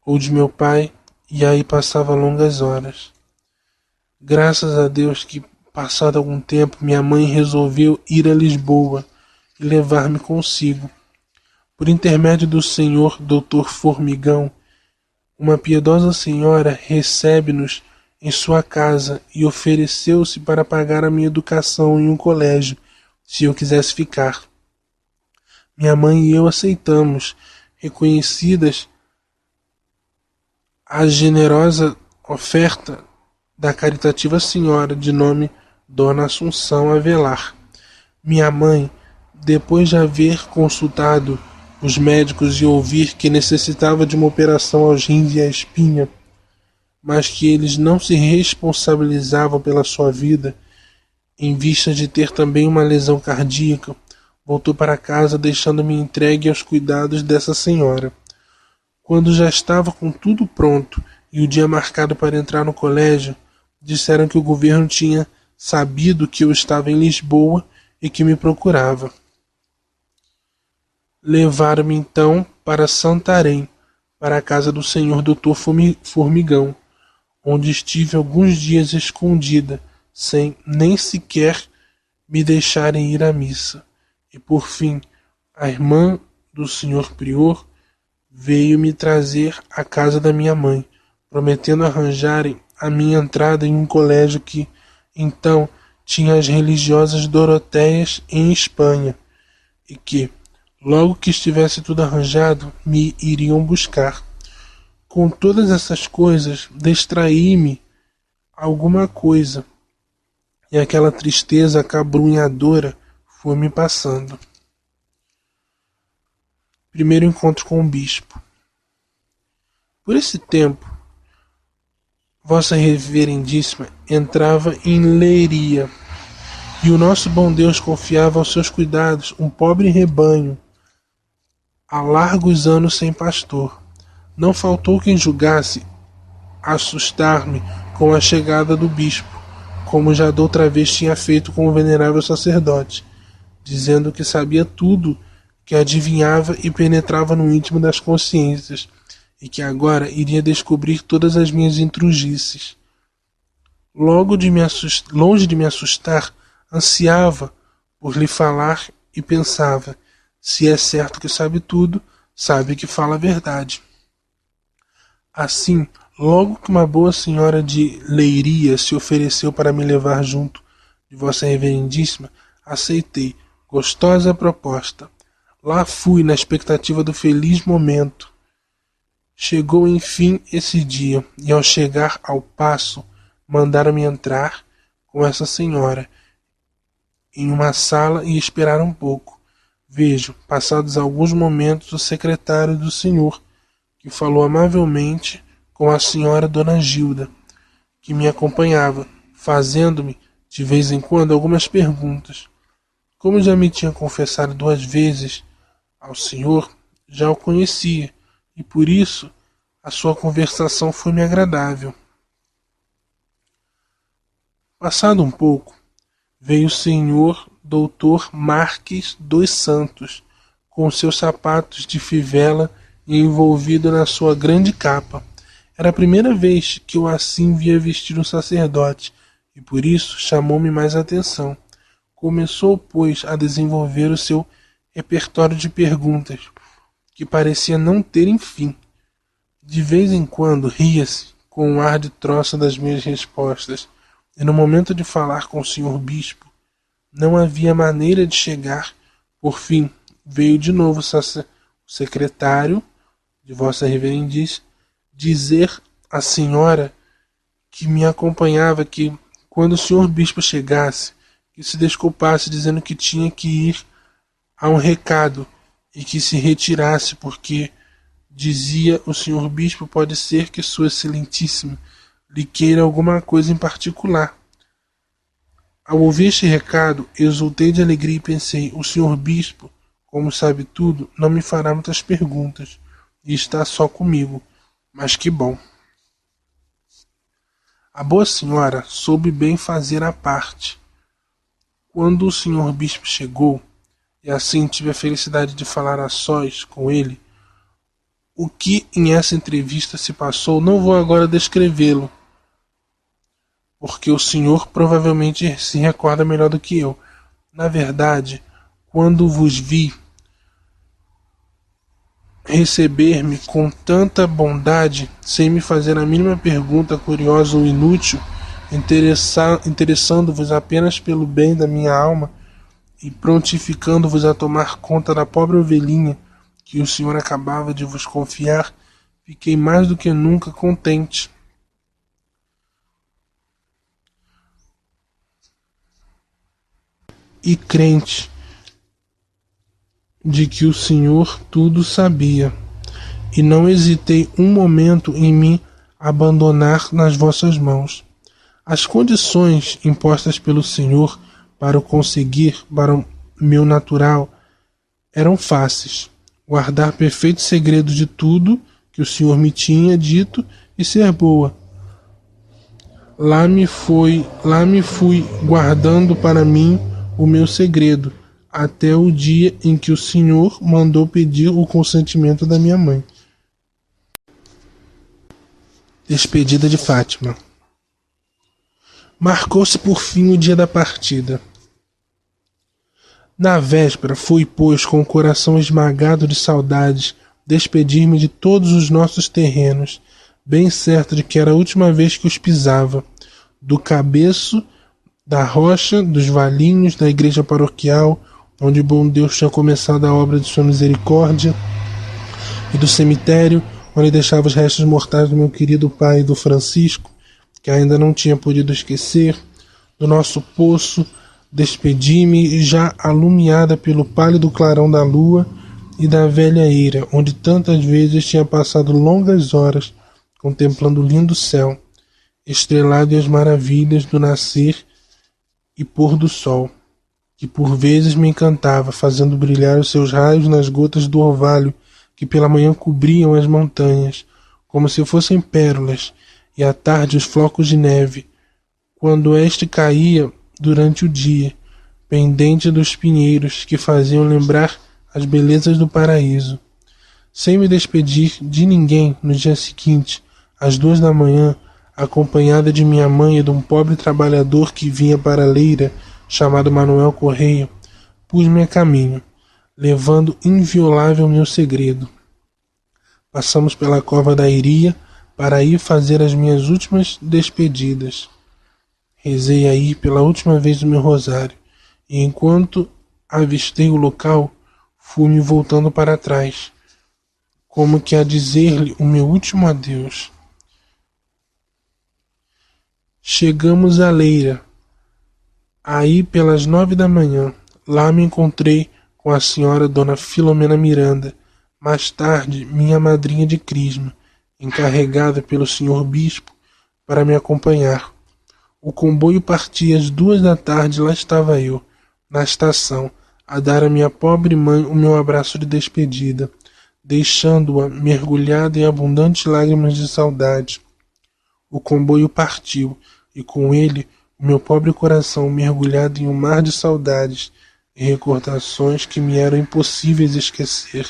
ou de meu pai, e aí passava longas horas. Graças a Deus que, passado algum tempo, minha mãe resolveu ir a Lisboa e levar-me consigo. Por intermédio do senhor Dr. Formigão, uma piedosa senhora recebe-nos em sua casa e ofereceu-se para pagar a minha educação em um colégio, se eu quisesse ficar. Minha mãe e eu aceitamos, reconhecidas a generosa oferta da caritativa senhora de nome Dona Assunção Avelar. Minha mãe, depois de haver consultado os médicos e ouvir que necessitava de uma operação aos rins e à espinha, mas que eles não se responsabilizavam pela sua vida, em vista de ter também uma lesão cardíaca, voltou para casa deixando-me entregue aos cuidados dessa senhora. Quando já estava com tudo pronto e o dia marcado para entrar no colégio, disseram que o governo tinha sabido que eu estava em Lisboa e que me procurava. Levaram-me então para Santarém, para a casa do senhor Dr. Formigão, onde estive alguns dias escondida, sem nem sequer me deixarem ir à missa. E por fim, a irmã do senhor prior veio me trazer à casa da minha mãe, prometendo arranjarem a minha entrada em um colégio que, então, tinha as religiosas Doroteias em Espanha, e que, logo que estivesse tudo arranjado, me iriam buscar. Com todas essas coisas, distraí-me alguma coisa, e aquela tristeza acabrunhadora foi me passando. Primeiro encontro com o bispo. Por esse tempo, Vossa Reverendíssima entrava em Leiria, e o nosso bom Deus confiava aos seus cuidados um pobre rebanho, há largos anos sem pastor. Não faltou quem julgasse assustar-me com a chegada do bispo, como já doutra vez tinha feito com o venerável sacerdote, dizendo que sabia tudo, que adivinhava e penetrava no íntimo das consciências, e que agora iria descobrir todas as minhas intrugices. Longe de me assustar, ansiava por lhe falar e pensava: se é certo que sabe tudo, sabe que fala a verdade. Assim, logo que uma boa senhora de Leiria se ofereceu para me levar junto de Vossa Reverendíssima, aceitei, gostosa a proposta. Lá fui na expectativa do feliz momento. Chegou enfim esse dia, e ao chegar ao paço, mandaram-me entrar com essa senhora em uma sala e esperar um pouco. Vejo, passados alguns momentos, o secretário do senhor, que falou amavelmente com a senhora Dona Gilda, que me acompanhava, fazendo-me, de vez em quando, algumas perguntas. Como já me tinha confessado 2 vezes ao senhor, já o conhecia, e por isso a sua conversação foi-me agradável. Passado um pouco, veio o senhor doutor Marques dos Santos, com seus sapatos de fivela e envolvido na sua grande capa. Era a primeira vez que eu assim via vestir um sacerdote, e por isso chamou-me mais atenção. Começou, pois, a desenvolver o seu repertório de perguntas, que parecia não ter fim. De vez em quando ria-se com um ar de troça das minhas respostas, e no momento de falar com o senhor bispo, não havia maneira de chegar. Por fim, veio de novo o secretário de Vossa Reverendíssima dizer à senhora que me acompanhava que, quando o senhor bispo chegasse, que se desculpasse, dizendo que tinha que ir a um recado e que se retirasse, porque, dizia o senhor bispo, pode ser que Sua Excelentíssima lhe queira alguma coisa em particular. Ao ouvir este recado, exultei de alegria e pensei: o senhor bispo, como sabe tudo, não me fará muitas perguntas e está só comigo. Mas que bom. A boa senhora soube bem fazer a parte. Quando o senhor bispo chegou, e assim tive a felicidade de falar a sós com ele, o que em essa entrevista se passou não vou agora descrevê-lo, porque o senhor provavelmente se recorda melhor do que eu. Na verdade, quando vos vi receber-me com tanta bondade, sem me fazer a mínima pergunta curiosa ou inútil, interessando-vos apenas pelo bem da minha alma e prontificando-vos a tomar conta da pobre ovelhinha que o senhor acabava de vos confiar, fiquei mais do que nunca contente e crente de que o Senhor tudo sabia, e não hesitei um momento em me abandonar nas vossas mãos. As condições impostas pelo Senhor para o conseguir, para o meu natural, eram fáceis. Guardar perfeito segredo de tudo que o Senhor me tinha dito e ser boa. Lá me fui guardando para mim o meu segredo, até o dia em que o Senhor mandou pedir o consentimento da minha mãe. Despedida de Fátima. Marcou-se por fim o dia da partida. Na véspera fui, pois, com o coração esmagado de saudades, despedir-me de todos os nossos terrenos, bem certo de que era a última vez que os pisava, do cabeço, da rocha, dos valinhos, da igreja paroquial, onde o bom Deus tinha começado a obra de sua misericórdia, e do cemitério, onde deixava os restos mortais do meu querido pai, do Francisco, que ainda não tinha podido esquecer, do nosso poço. Despedi-me já alumiada pelo pálido clarão da lua e da velha eira, onde tantas vezes tinha passado longas horas contemplando o lindo céu, estrelado e as maravilhas do nascer e pôr do sol, que por vezes me encantava, fazendo brilhar os seus raios nas gotas do orvalho que pela manhã cobriam as montanhas, como se fossem pérolas, e à tarde os flocos de neve, quando este caía durante o dia, pendente dos pinheiros que faziam lembrar as belezas do paraíso. Sem me despedir de ninguém, no dia seguinte, às 2 da manhã, acompanhada de minha mãe e de um pobre trabalhador que vinha para a leira, chamado Manuel Correia, pus-me a caminho, levando inviolável meu segredo. Passamos pela cova da Iria para ir fazer as minhas últimas despedidas. Rezei aí pela última vez o meu rosário, e enquanto avistei o local, fui-me voltando para trás, como que a dizer-lhe o meu último adeus. Chegamos à leira, aí pelas 9 da manhã. Lá me encontrei com a senhora Dona Filomena Miranda, mais tarde minha madrinha de crisma, encarregada pelo senhor bispo para me acompanhar. O comboio partia às 2 da tarde, lá estava eu, na estação, a dar à minha pobre mãe o meu abraço de despedida, deixando-a mergulhada em abundantes lágrimas de saudade. O comboio partiu, e com ele o meu pobre coração mergulhado em um mar de saudades e recordações que me eram impossíveis esquecer.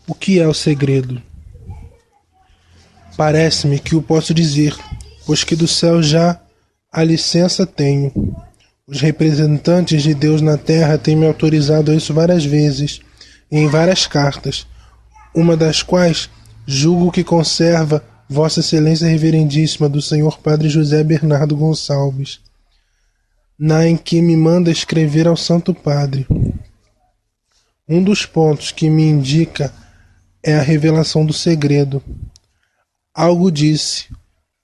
O que é o segredo? Parece-me que o posso dizer, pois que do céu já a licença tenho. Os representantes de Deus na terra têm me autorizado a isso várias vezes, e em várias cartas, uma das quais julgo que conserva Vossa Excelência Reverendíssima do Senhor Padre José Bernardo Gonçalves, na em que me manda escrever ao Santo Padre. Um dos pontos que me indica é a revelação do segredo. Algo disse,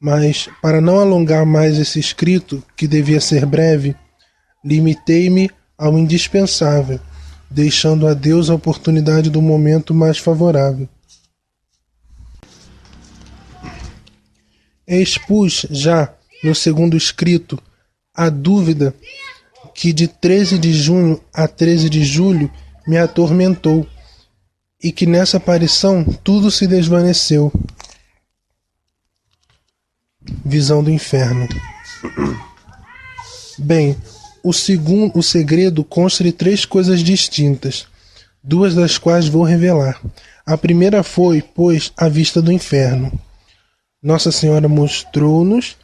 mas para não alongar mais esse escrito, que devia ser breve, limitei-me ao indispensável, deixando a Deus a oportunidade do momento mais favorável. Expus já no segundo escrito a dúvida que de 13 de junho a 13 de julho me atormentou, e que nessa aparição tudo se desvaneceu. Visão do inferno. Bem, o segredo consta de 3 coisas distintas, 2 das quais vou revelar. A primeira foi, pois, a vista do inferno. Nossa Senhora mostrou-nos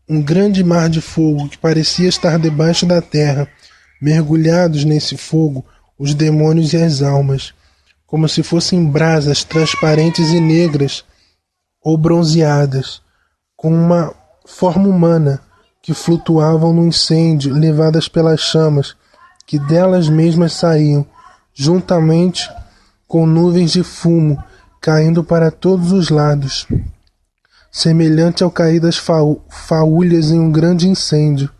um grande mar de fogo que parecia estar debaixo da terra, mergulhados nesse fogo os demônios e as almas, como se fossem brasas transparentes e negras ou bronzeadas, com uma forma humana, que flutuavam no incêndio, levadas pelas chamas que delas mesmas saíam, juntamente com nuvens de fumo caindo para todos os lados, semelhante ao cair das faúlhas em um grande incêndio,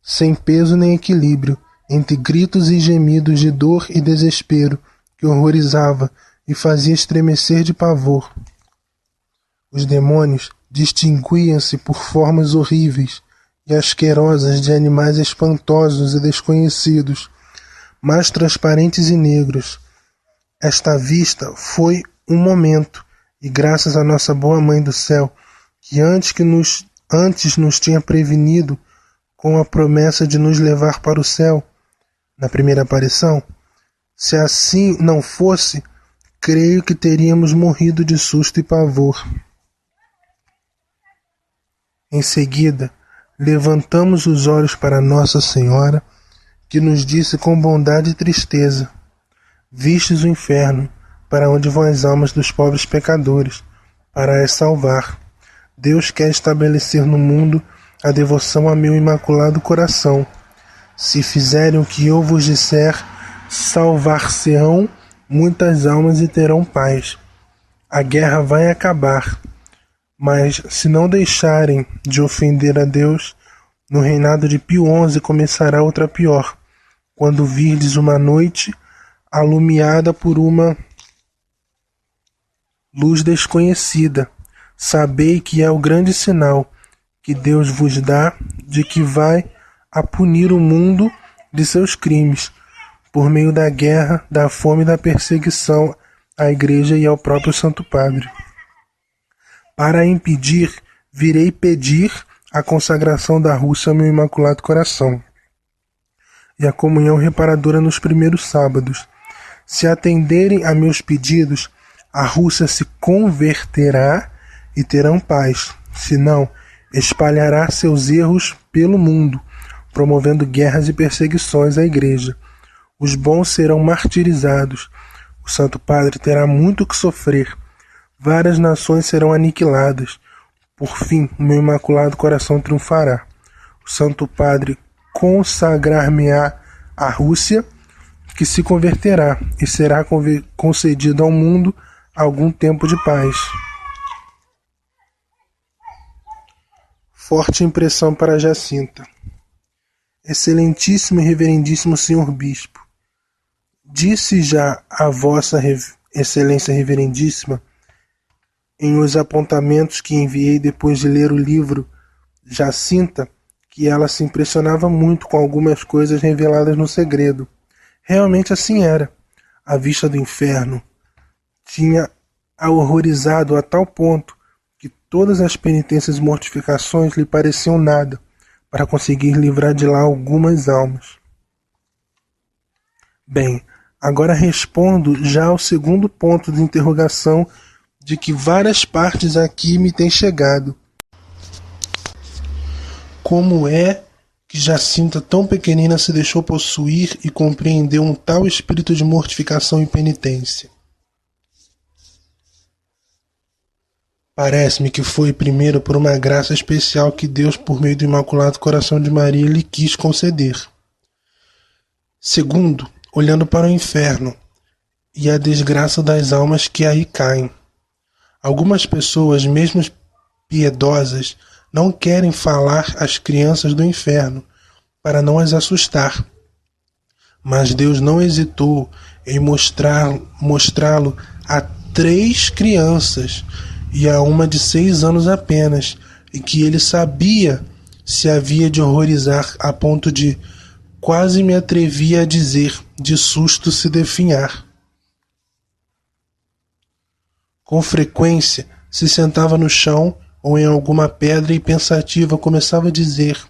sem peso nem equilíbrio, entre gritos e gemidos de dor e desespero, que horrorizava e fazia estremecer de pavor. Os demônios distinguiam-se por formas horríveis e asquerosas de animais espantosos e desconhecidos, mais transparentes e negros. Esta vista foi um momento, e graças à nossa boa Mãe do Céu, que antes nos tinha prevenido com a promessa de nos levar para o céu, na primeira aparição, se assim não fosse, creio que teríamos morrido de susto e pavor. Em seguida, levantamos os olhos para Nossa Senhora, que nos disse com bondade e tristeza: vistes o inferno, para onde vão as almas dos pobres pecadores, para as salvar. Deus quer estabelecer no mundo a devoção a meu imaculado coração. Se fizerem o que eu vos disser, salvar-se-ão muitas almas e terão paz. A guerra vai acabar, mas se não deixarem de ofender a Deus, no reinado de Pio XI começará outra pior, quando virdes uma noite alumiada por uma luz desconhecida. Sabei que é o grande sinal que Deus vos dá de que vai a punir o mundo de seus crimes, por meio da guerra, da fome e da perseguição à Igreja e ao próprio Santo Padre. Para impedir, virei pedir a consagração da Rússia ao meu Imaculado Coração e a comunhão reparadora nos primeiros sábados. Se atenderem a meus pedidos, a Rússia se converterá e terão paz. Se não, espalhará seus erros pelo mundo, promovendo guerras e perseguições à Igreja. Os bons serão martirizados. O Santo Padre terá muito que sofrer. Várias nações serão aniquiladas. Por fim, o meu Imaculado Coração triunfará. O Santo Padre consagrar-me-á a Rússia, que se converterá, e será concedido ao mundo algum tempo de paz. Forte impressão para Jacinta. Excelentíssimo e reverendíssimo Senhor Bispo, disse já a Vossa Excelência Reverendíssima, em os apontamentos que enviei depois de ler o livro Jacinta, que ela se impressionava muito com algumas coisas reveladas no segredo. Realmente assim era. A vista do inferno tinha a horrorizado a tal ponto que todas as penitências e mortificações lhe pareciam nada para conseguir livrar de lá algumas almas. Bem, agora respondo já ao segundo ponto de interrogação de que várias partes aqui me têm chegado. Como é que Jacinta, tão pequenina, se deixou possuir e compreendeu um tal espírito de mortificação e penitência? Parece-me que foi primeiro por uma graça especial que Deus, por meio do Imaculado Coração de Maria, lhe quis conceder. Segundo, olhando para o inferno e a desgraça das almas que aí caem. Algumas pessoas, mesmo piedosas, não querem falar às crianças do inferno, para não as assustar. Mas Deus não hesitou em mostrá-lo a 3 crianças, e a uma de 6 anos apenas, e que ele sabia se havia de horrorizar a ponto de quase me atrevi a dizer, de susto se definhar. Com frequência se sentava no chão ou em alguma pedra e pensativa começava a dizer: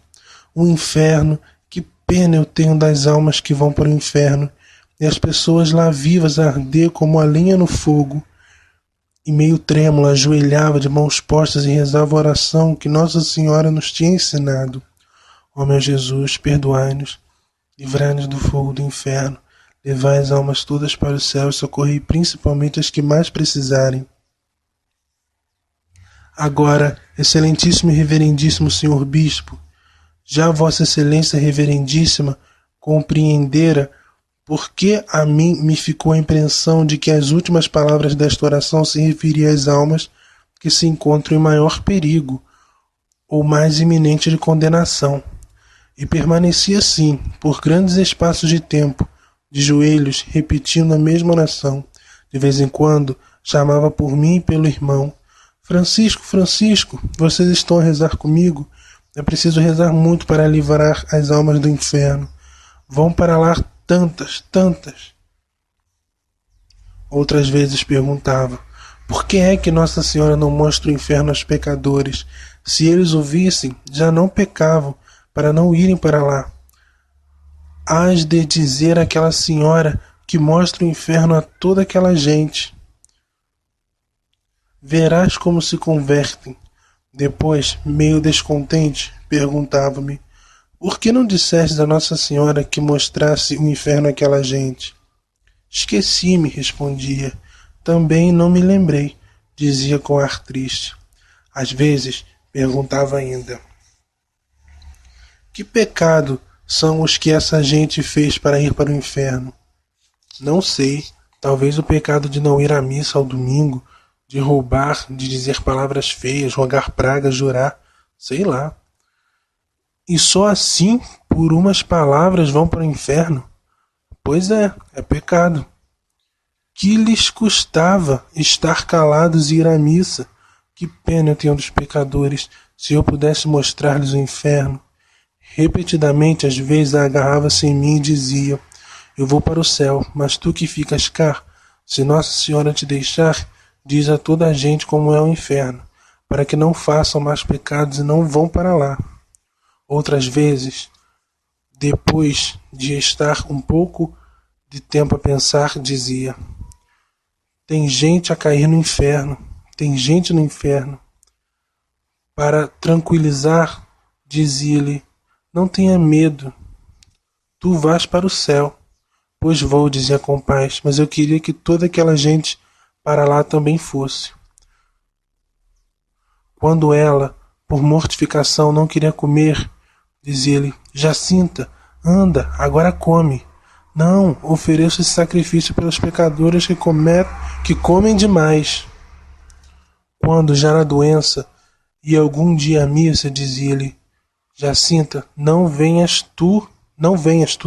o inferno, que pena eu tenho das almas que vão para o inferno, e as pessoas lá vivas a arder como a lenha no fogo. E meio trêmula ajoelhava de mãos postas e rezava a oração que Nossa Senhora nos tinha ensinado. Ó meu Jesus, perdoai-nos, livrai-nos do fogo do inferno, levai as almas todas para o céu e socorrei principalmente as que mais precisarem. Agora, excelentíssimo e reverendíssimo Senhor Bispo, já Vossa Excelência Reverendíssima compreendera por que a mim me ficou a impressão de que as últimas palavras desta oração se referiam às almas que se encontram em maior perigo ou mais iminente de condenação. E permaneci assim, por grandes espaços de tempo, de joelhos, repetindo a mesma oração. De vez em quando, chamava por mim e pelo irmão. Francisco, Francisco, vocês estão a rezar comigo? É preciso rezar muito para livrar as almas do inferno. Vão para lá tantas, tantas. Outras vezes perguntava: por que é que Nossa Senhora não mostra o inferno aos pecadores? Se eles o vissem, já não pecavam, para não irem para lá. Hás de dizer àquela senhora que mostra o inferno a toda aquela gente. Verás como se convertem. Depois, meio descontente, perguntava-me: por que não disseste a Nossa Senhora que mostrasse o inferno àquela gente? Esqueci-me, respondia. Também não me lembrei, dizia com ar triste. Às vezes, perguntava ainda: que pecado são os que essa gente fez para ir para o inferno? Não sei, talvez o pecado de não ir à missa ao domingo, de roubar, de dizer palavras feias, rogar pragas, jurar, sei lá. E só assim, por umas palavras, vão para o inferno? Pois é pecado. Que lhes custava estar calados e ir à missa? Que pena eu tenho dos pecadores, se eu pudesse mostrar-lhes o inferno. Repetidamente, às vezes, agarrava-se em mim e dizia: eu vou para o céu, mas tu que ficas cá, se Nossa Senhora te deixar, diz a toda a gente como é o inferno, para que não façam mais pecados e não vão para lá. Outras vezes, depois de estar um pouco de tempo a pensar, dizia: tem gente a cair no inferno, tem gente no inferno. Para tranquilizar, dizia-lhe: não tenha medo, tu vais para o céu. Pois vou, dizia com paz, mas eu queria que toda aquela gente para lá também fosse. Quando ela, por mortificação, não queria comer, dizia-lhe: Jacinta, anda, agora come. Não, ofereço esse sacrifício pelos pecadores que comem demais. Quando já na doença, e algum dia à missa, dizia-lhe: Jacinta, não venhas, tu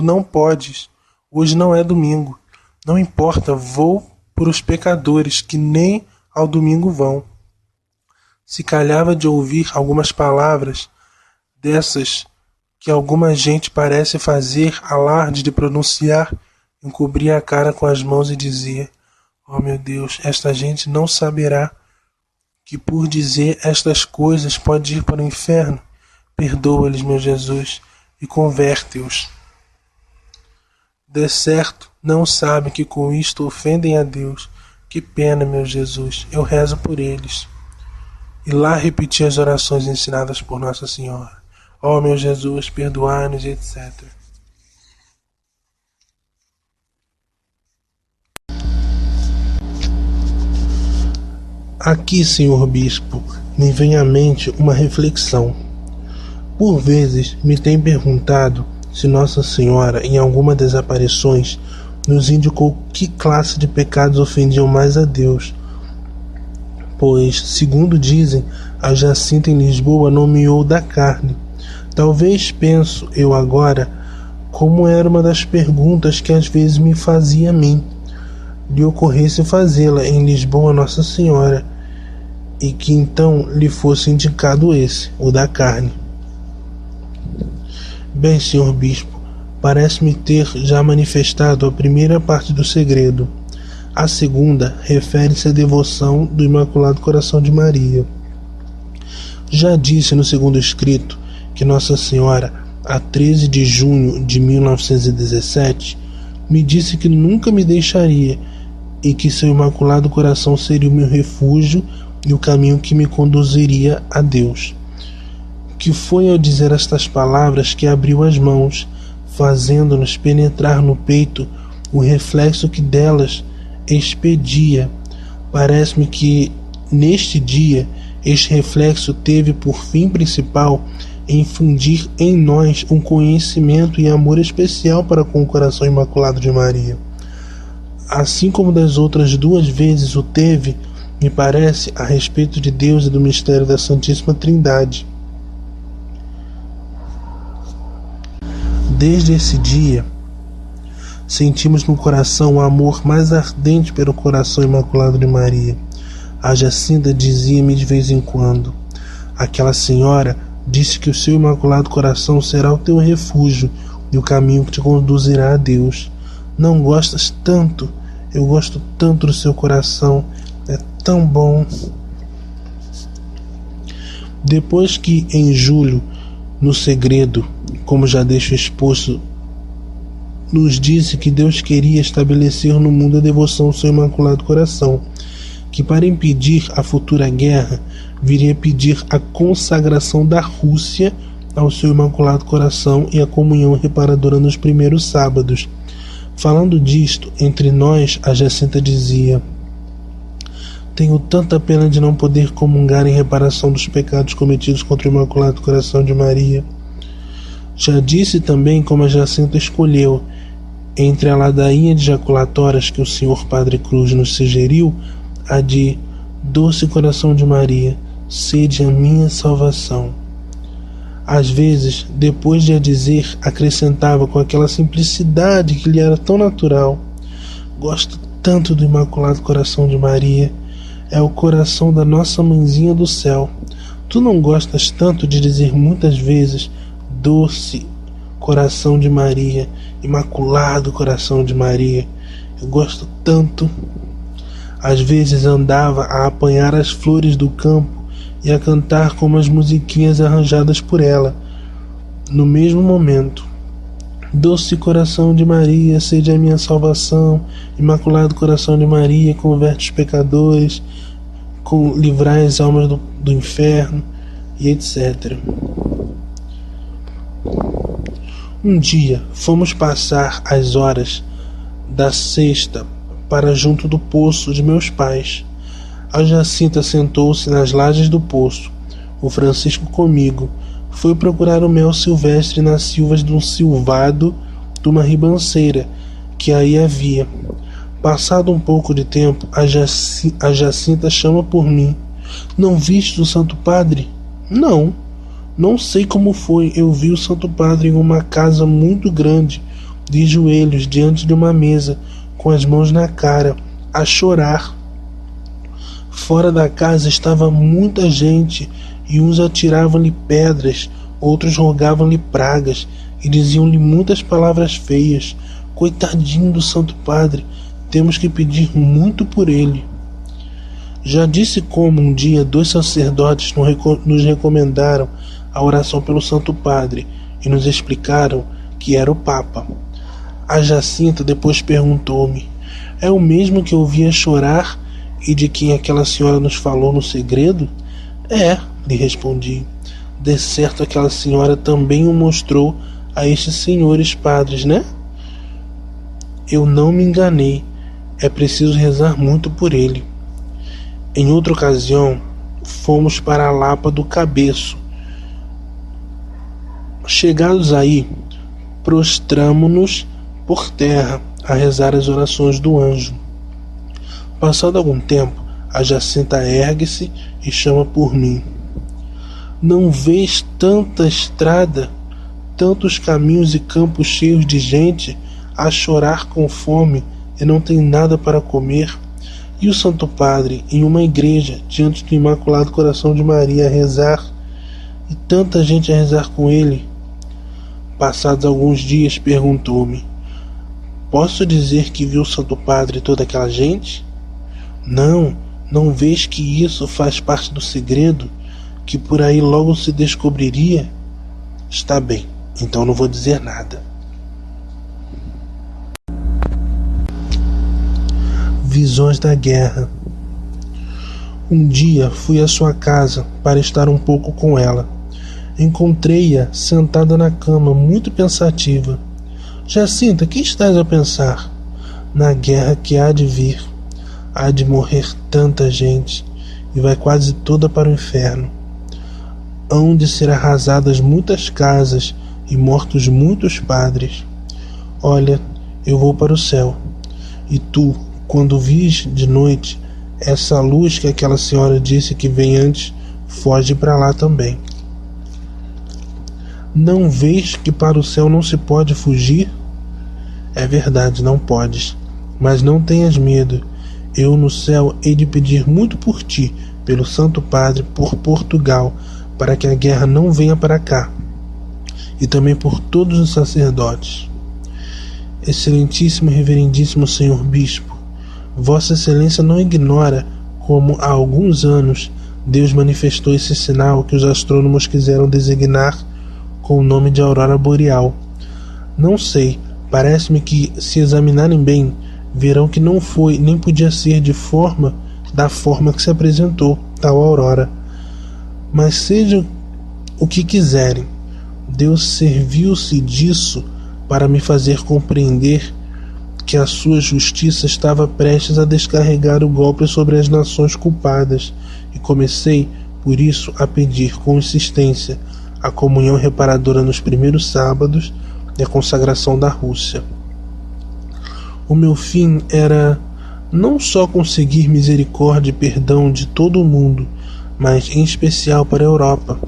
não podes. Hoje não é domingo. Não importa, vou por os pecadores que nem ao domingo vão. Se calhava de ouvir algumas palavras dessas que alguma gente parece fazer alarde de pronunciar, encobria a cara com as mãos e dizia: oh meu Deus, esta gente não saberá que por dizer estas coisas pode ir para o inferno. Perdoa-lhes, meu Jesus, e converte-os. De certo, não sabem que com isto ofendem a Deus. Que pena, meu Jesus, eu rezo por eles. E lá repeti as orações ensinadas por Nossa Senhora. Ó meu Jesus, perdoai-nos, etc. Aqui, senhor bispo, me vem à mente uma reflexão. Por vezes me tem perguntado se Nossa Senhora, em alguma das aparições, nos indicou que classe de pecados ofendiam mais a Deus, pois, segundo dizem, a Jacinta em Lisboa nomeou da carne. Talvez, penso eu agora, como era uma das perguntas que às vezes me fazia a mim, lhe ocorresse fazê-la em Lisboa a Nossa Senhora, e que então lhe fosse indicado esse, o da carne. Bem, senhor bispo, parece-me ter já manifestado a primeira parte do segredo. A segunda refere-se à devoção do Imaculado Coração de Maria. Já disse no segundo escrito que Nossa Senhora, a 13 de junho de 1917, me disse que nunca me deixaria e que seu Imaculado Coração seria o meu refúgio e o caminho que me conduziria a Deus. Que foi ao dizer estas palavras que abriu as mãos, fazendo-nos penetrar no peito o reflexo que delas expedia. Parece-me que, neste dia, este reflexo teve por fim principal infundir em nós um conhecimento e amor especial para com o coração imaculado de Maria. Assim como das outras duas vezes o teve, me parece, a respeito de Deus e do mistério da Santíssima Trindade. Desde esse dia, sentimos no coração o amor mais ardente pelo coração imaculado de Maria. A Jacinta dizia-me de vez em quando: aquela senhora disse que o seu imaculado coração será o teu refúgio e o caminho que te conduzirá a Deus. Não gostas tanto? Eu gosto tanto do seu coração, é tão bom. Depois que, em julho, no segredo, como já deixo exposto, nos disse que Deus queria estabelecer no mundo a devoção ao seu imaculado coração, que para impedir a futura guerra, viria pedir a consagração da Rússia ao seu imaculado coração e a comunhão reparadora nos primeiros sábados. Falando disto, entre nós, a Jacinta dizia: tenho tanta pena de não poder comungar em reparação dos pecados cometidos contra o Imaculado Coração de Maria. Já disse também como a Jacinta escolheu, entre a ladainha de jaculatórias que o Senhor Padre Cruz nos sugeriu, a de Doce Coração de Maria, sede a minha salvação. Às vezes, depois de a dizer, acrescentava com aquela simplicidade que lhe era tão natural: gosto tanto do Imaculado Coração de Maria, é o coração da nossa mãezinha do céu. Tu não gostas tanto de dizer muitas vezes Doce Coração de Maria, Imaculado Coração de Maria? Eu gosto tanto. Às vezes andava a apanhar as flores do campo e a cantar como as musiquinhas arranjadas por ela. No mesmo momento: Doce Coração de Maria, sede a minha salvação. Imaculado Coração de Maria, converte os pecadores, livrai as almas do inferno, e etc. Um dia fomos passar as horas da sexta para junto do poço de meus pais. A Jacinta sentou-se nas lajes do poço. O Francisco comigo foi procurar o mel silvestre nas silvas de um silvado de uma ribanceira que aí havia. Passado um pouco de tempo, a Jacinta chama por mim: não viste o Santo Padre? Não. Não sei como foi. Eu vi o Santo Padre em uma casa muito grande, de joelhos diante de uma mesa, com as mãos na cara, a chorar. Fora da casa estava muita gente, e uns atiravam-lhe pedras, outros rogavam-lhe pragas, e diziam-lhe muitas palavras feias. Coitadinho do Santo Padre, temos que pedir muito por ele. Já disse como um dia 2 sacerdotes nos recomendaram a oração pelo Santo Padre e nos explicaram que era o Papa. A Jacinta depois perguntou-me: é o mesmo que eu via chorar e de quem aquela senhora nos falou no segredo? É, lhe respondi. De certo aquela senhora também o mostrou a estes senhores padres, né? Eu não me enganei. É preciso rezar muito por ele. Em outra ocasião, fomos para a Lapa do Cabeço. Chegados aí, prostramo-nos por terra a rezar as orações do anjo. Passado algum tempo, a Jacinta ergue-se e chama por mim: não vês tanta estrada, tantos caminhos e campos cheios de gente a chorar com fome e não tem nada para comer? E o Santo Padre em uma igreja diante do Imaculado Coração de Maria a rezar, e tanta gente a rezar com ele. Passados alguns dias, perguntou-me: posso dizer que vi o Santo Padre e toda aquela gente? Não vês que isso faz parte do segredo, que por aí logo se descobriria? Está bem, então não vou dizer nada. Visões da guerra. Um dia fui à sua casa para estar um pouco com ela. Encontrei-a sentada na cama, muito pensativa. Jacinta, que estás a pensar? Na guerra que há de vir. Há de morrer tanta gente, e vai quase toda para o inferno. Hão de ser arrasadas muitas casas e mortos muitos padres. Olha, eu vou para o céu, e tu, quando vis de noite essa luz que aquela senhora disse que vem antes, foge para lá também. Não vês que para o céu não se pode fugir? É verdade, não podes. Mas não tenhas medo. Eu no céu hei de pedir muito por ti, pelo Santo Padre, por Portugal, para que a guerra não venha para cá, e também por todos os sacerdotes. Excelentíssimo e reverendíssimo senhor bispo, Vossa Excelência não ignora como há alguns anos Deus manifestou esse sinal que os astrônomos quiseram designar com o nome de aurora boreal. Não sei, parece-me que, se examinarem bem, verão que não foi nem podia ser da forma que se apresentou tal aurora. Mas seja o que quiserem, Deus serviu-se disso para me fazer compreender que a sua justiça estava prestes a descarregar o golpe sobre as nações culpadas, e comecei, por isso, a pedir com insistência a comunhão reparadora nos primeiros sábados e a consagração da Rússia. O meu fim era não só conseguir misericórdia e perdão de todo o mundo, mas em especial para a Europa.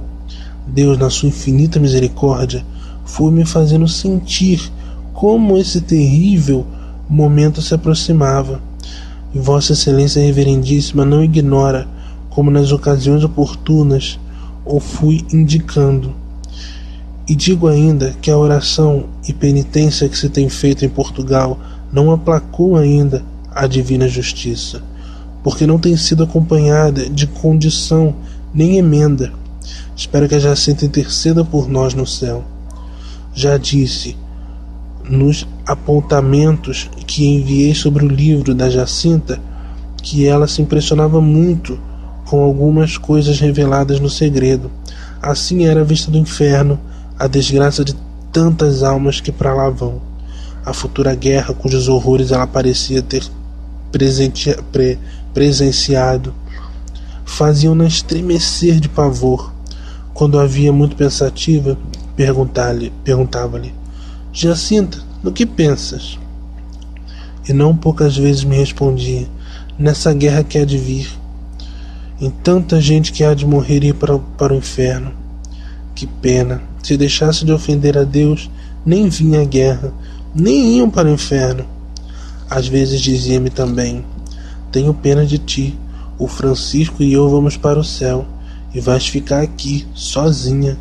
Deus, na sua infinita misericórdia, foi me fazendo sentir como esse terrível momento se aproximava. E Vossa Excelência Reverendíssima não ignora como nas ocasiões oportunas o fui indicando. E digo ainda que a oração e penitência que se tem feito em Portugal não aplacou ainda a divina justiça, porque não tem sido acompanhada de condição nem emenda. Espero que a Jacinta interceda por nós no céu. Já disse nos apontamentos que enviei sobre o livro da Jacinta que ela se impressionava muito com algumas coisas reveladas no segredo. Assim era a vista do inferno, a desgraça de tantas almas que para lá vão, a futura guerra cujos horrores ela parecia ter presenciado, faziam-na estremecer de pavor. Quando a via muito pensativa, perguntava-lhe: Jacinta, no que pensas? E não poucas vezes me respondia: nessa guerra que há de vir, em tanta gente que há de morrer e ir para o inferno. Que pena, se deixasse de ofender a Deus, nem vinha a guerra, nem iam para o inferno. Às vezes dizia-me também: tenho pena de ti, o Francisco e eu vamos para o céu, e vais ficar aqui, sozinha.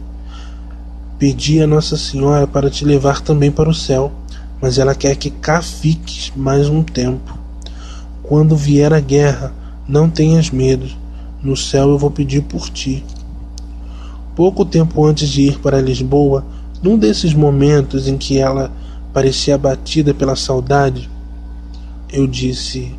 Pedi a Nossa Senhora para te levar também para o céu, mas ela quer que cá fiques mais um tempo. Quando vier a guerra, não tenhas medo, no céu eu vou pedir por ti. Pouco tempo antes de ir para Lisboa, num desses momentos em que ela parecia abatida pela saudade, eu disse: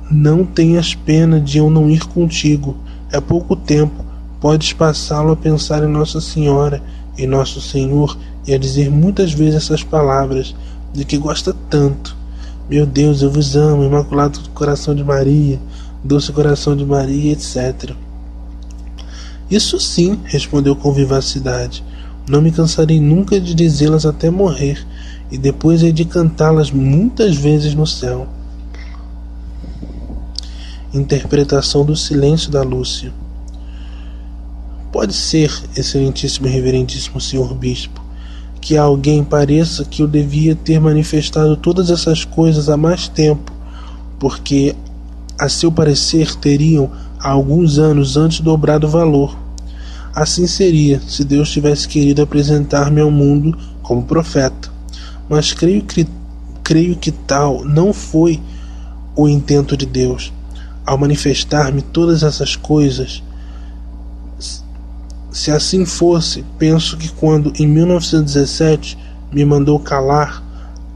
não tenhas pena de eu não ir contigo, é pouco tempo, podes passá-lo a pensar em Nossa Senhora e Nosso Senhor e a dizer muitas vezes essas palavras de que gosta tanto. Meu Deus, eu vos amo, Imaculado Coração de Maria, Doce Coração de Maria, etc. Isso sim, respondeu com vivacidade. Não me cansarei nunca de dizê-las até morrer, e depois hei de cantá-las muitas vezes no céu. Interpretação do silêncio da Lúcia. Pode ser, excelentíssimo e reverendíssimo senhor bispo, que a alguém pareça que eu devia ter manifestado todas essas coisas há mais tempo, porque, a seu parecer, teriam há alguns anos antes dobrado valor. Assim seria, se Deus tivesse querido apresentar-me ao mundo como profeta. Mas creio que tal não foi o intento de Deus. Ao manifestar-me todas essas coisas, se assim fosse, penso que quando em 1917 me mandou calar,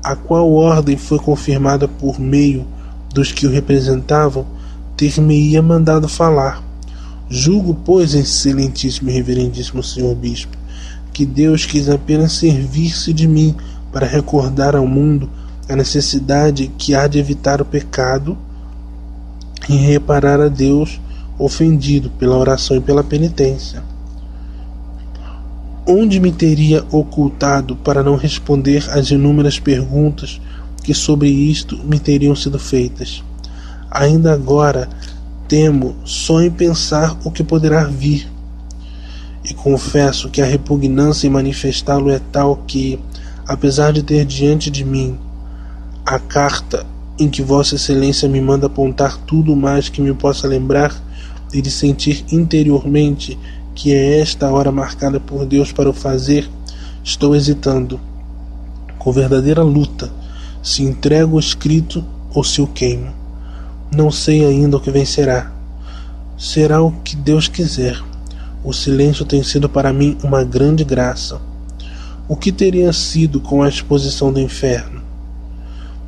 a qual ordem foi confirmada por meio dos que o representavam, ter-me-ia mandado falar. Julgo, pois, excelentíssimo e reverendíssimo senhor bispo, que Deus quis apenas servir-se de mim para recordar ao mundo a necessidade que há de evitar o pecado e reparar a Deus ofendido pela oração e pela penitência. Onde me teria ocultado para não responder às inúmeras perguntas que sobre isto me teriam sido feitas? Ainda agora temo só em pensar o que poderá vir. e confesso que a repugnância em manifestá-lo é tal que, apesar de ter diante de mim a carta em que Vossa Excelência me manda apontar tudo mais que me possa lembrar e de sentir interiormente que é esta a hora marcada por Deus para o fazer, estou hesitando, com verdadeira luta, se entrego o escrito ou se o queimo. Não sei ainda o que vencerá. Será o que Deus quiser. O silêncio tem sido para mim uma grande graça. O que teria sido com a exposição do inferno?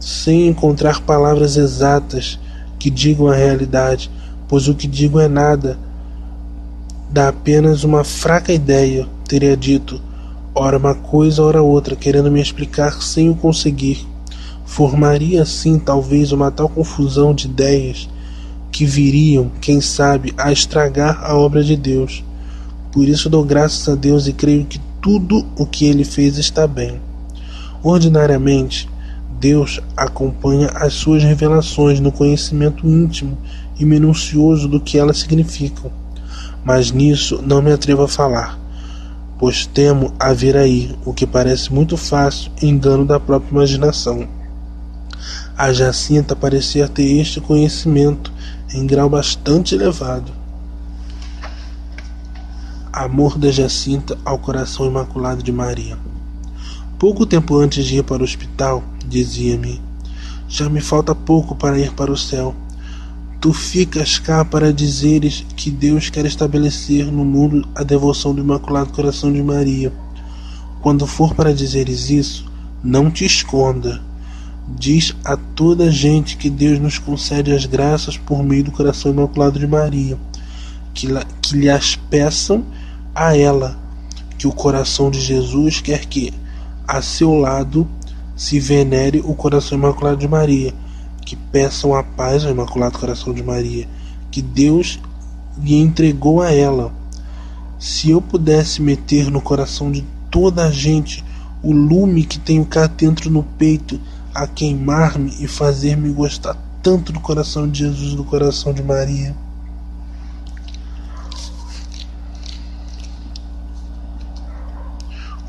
Sem encontrar palavras exatas que digam a realidade, pois o que digo é nada, dá apenas uma fraca ideia, teria dito, ora uma coisa, ora outra, querendo me explicar sem o conseguir. Formaria assim talvez uma tal confusão de ideias que viriam, quem sabe, a estragar a obra de Deus. Por isso dou graças a Deus e creio que tudo o que Ele fez está bem. Ordinariamente, Deus acompanha as suas revelações no conhecimento íntimo e minucioso do que elas significam. Mas nisso não me atrevo a falar, pois temo haver aí o que parece muito fácil engano da própria imaginação. A Jacinta parecia ter este conhecimento em grau bastante elevado. Amor da Jacinta ao coração imaculado de Maria. Pouco tempo antes de ir para o hospital, dizia-me: já me falta pouco para ir para o céu. Tu ficas cá para dizeres que Deus quer estabelecer no mundo a devoção do Imaculado Coração de Maria. Quando for para dizeres isso, não te esconda. Diz a toda a gente que Deus nos concede as graças por meio do Coração Imaculado de Maria, que lhe as peçam a ela, que o coração de Jesus quer que, a seu lado, se venere o Coração Imaculado de Maria, que peçam a paz ao Imaculado Coração de Maria, que Deus lhe entregou a ela. Se eu pudesse meter no coração de toda a gente o lume que tenho cá dentro no peito, a queimar-me e fazer-me gostar tanto do coração de Jesus e do coração de Maria.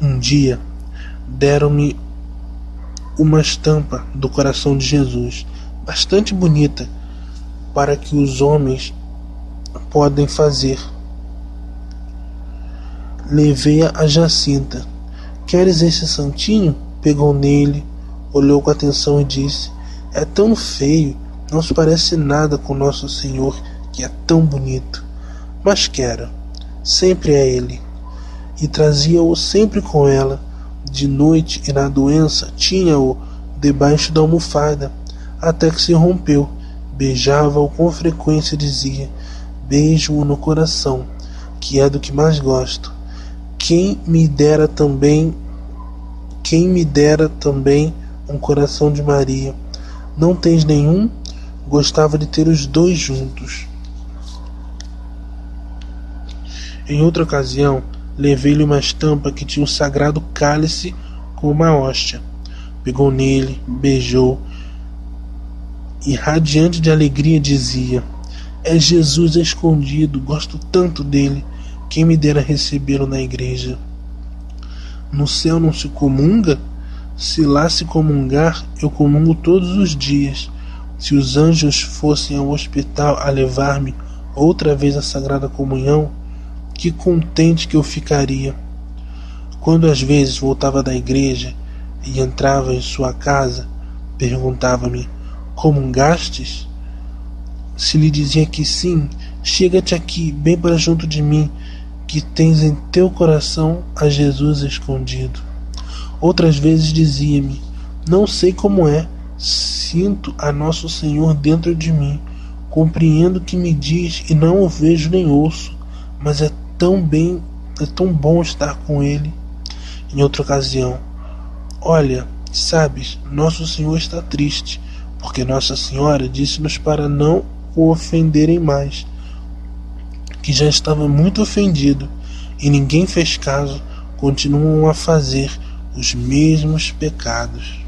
Um dia deram-me uma estampa do coração de Jesus, bastante bonita, para que os homens podem fazer. Levei-a a Jacinta. Queres esse santinho? Pegou nele, olhou com atenção e disse: é tão feio, não se parece nada com Nosso Senhor, que é tão bonito. Mas quero, sempre é ele. E trazia-o sempre com ela. De noite e na doença tinha-o debaixo da almofada, até que se rompeu. Beijava-o com frequência e dizia: beijo-o no coração, que é do que mais gosto. Quem me dera também um coração de Maria. Não tens nenhum? Gostava de ter os dois juntos. Em outra ocasião, levei-lhe uma estampa que tinha um sagrado cálice com uma hóstia. Pegou nele, beijou e, radiante de alegria, dizia: é Jesus escondido, gosto tanto dele, quem me dera recebê-lo na igreja. No céu não se comunga? Se lá se comungar, eu comungo todos os dias. Se os anjos fossem ao hospital a levar-me outra vez à Sagrada Comunhão, que contente que eu ficaria. Quando às vezes voltava da igreja e entrava em sua casa, perguntava-me: comungastes? Se lhe dizia que sim, chega-te aqui, bem para junto de mim, que tens em teu coração a Jesus escondido. Outras vezes dizia-me: não sei como é, sinto a Nosso Senhor dentro de mim, compreendo o que me diz e não o vejo nem ouço, mas é tão bom estar com ele. Em outra ocasião: olha, sabes, Nosso Senhor está triste, porque Nossa Senhora disse-nos para não o ofenderem mais, que já estava muito ofendido, e ninguém fez caso, continuam a fazer os mesmos pecados.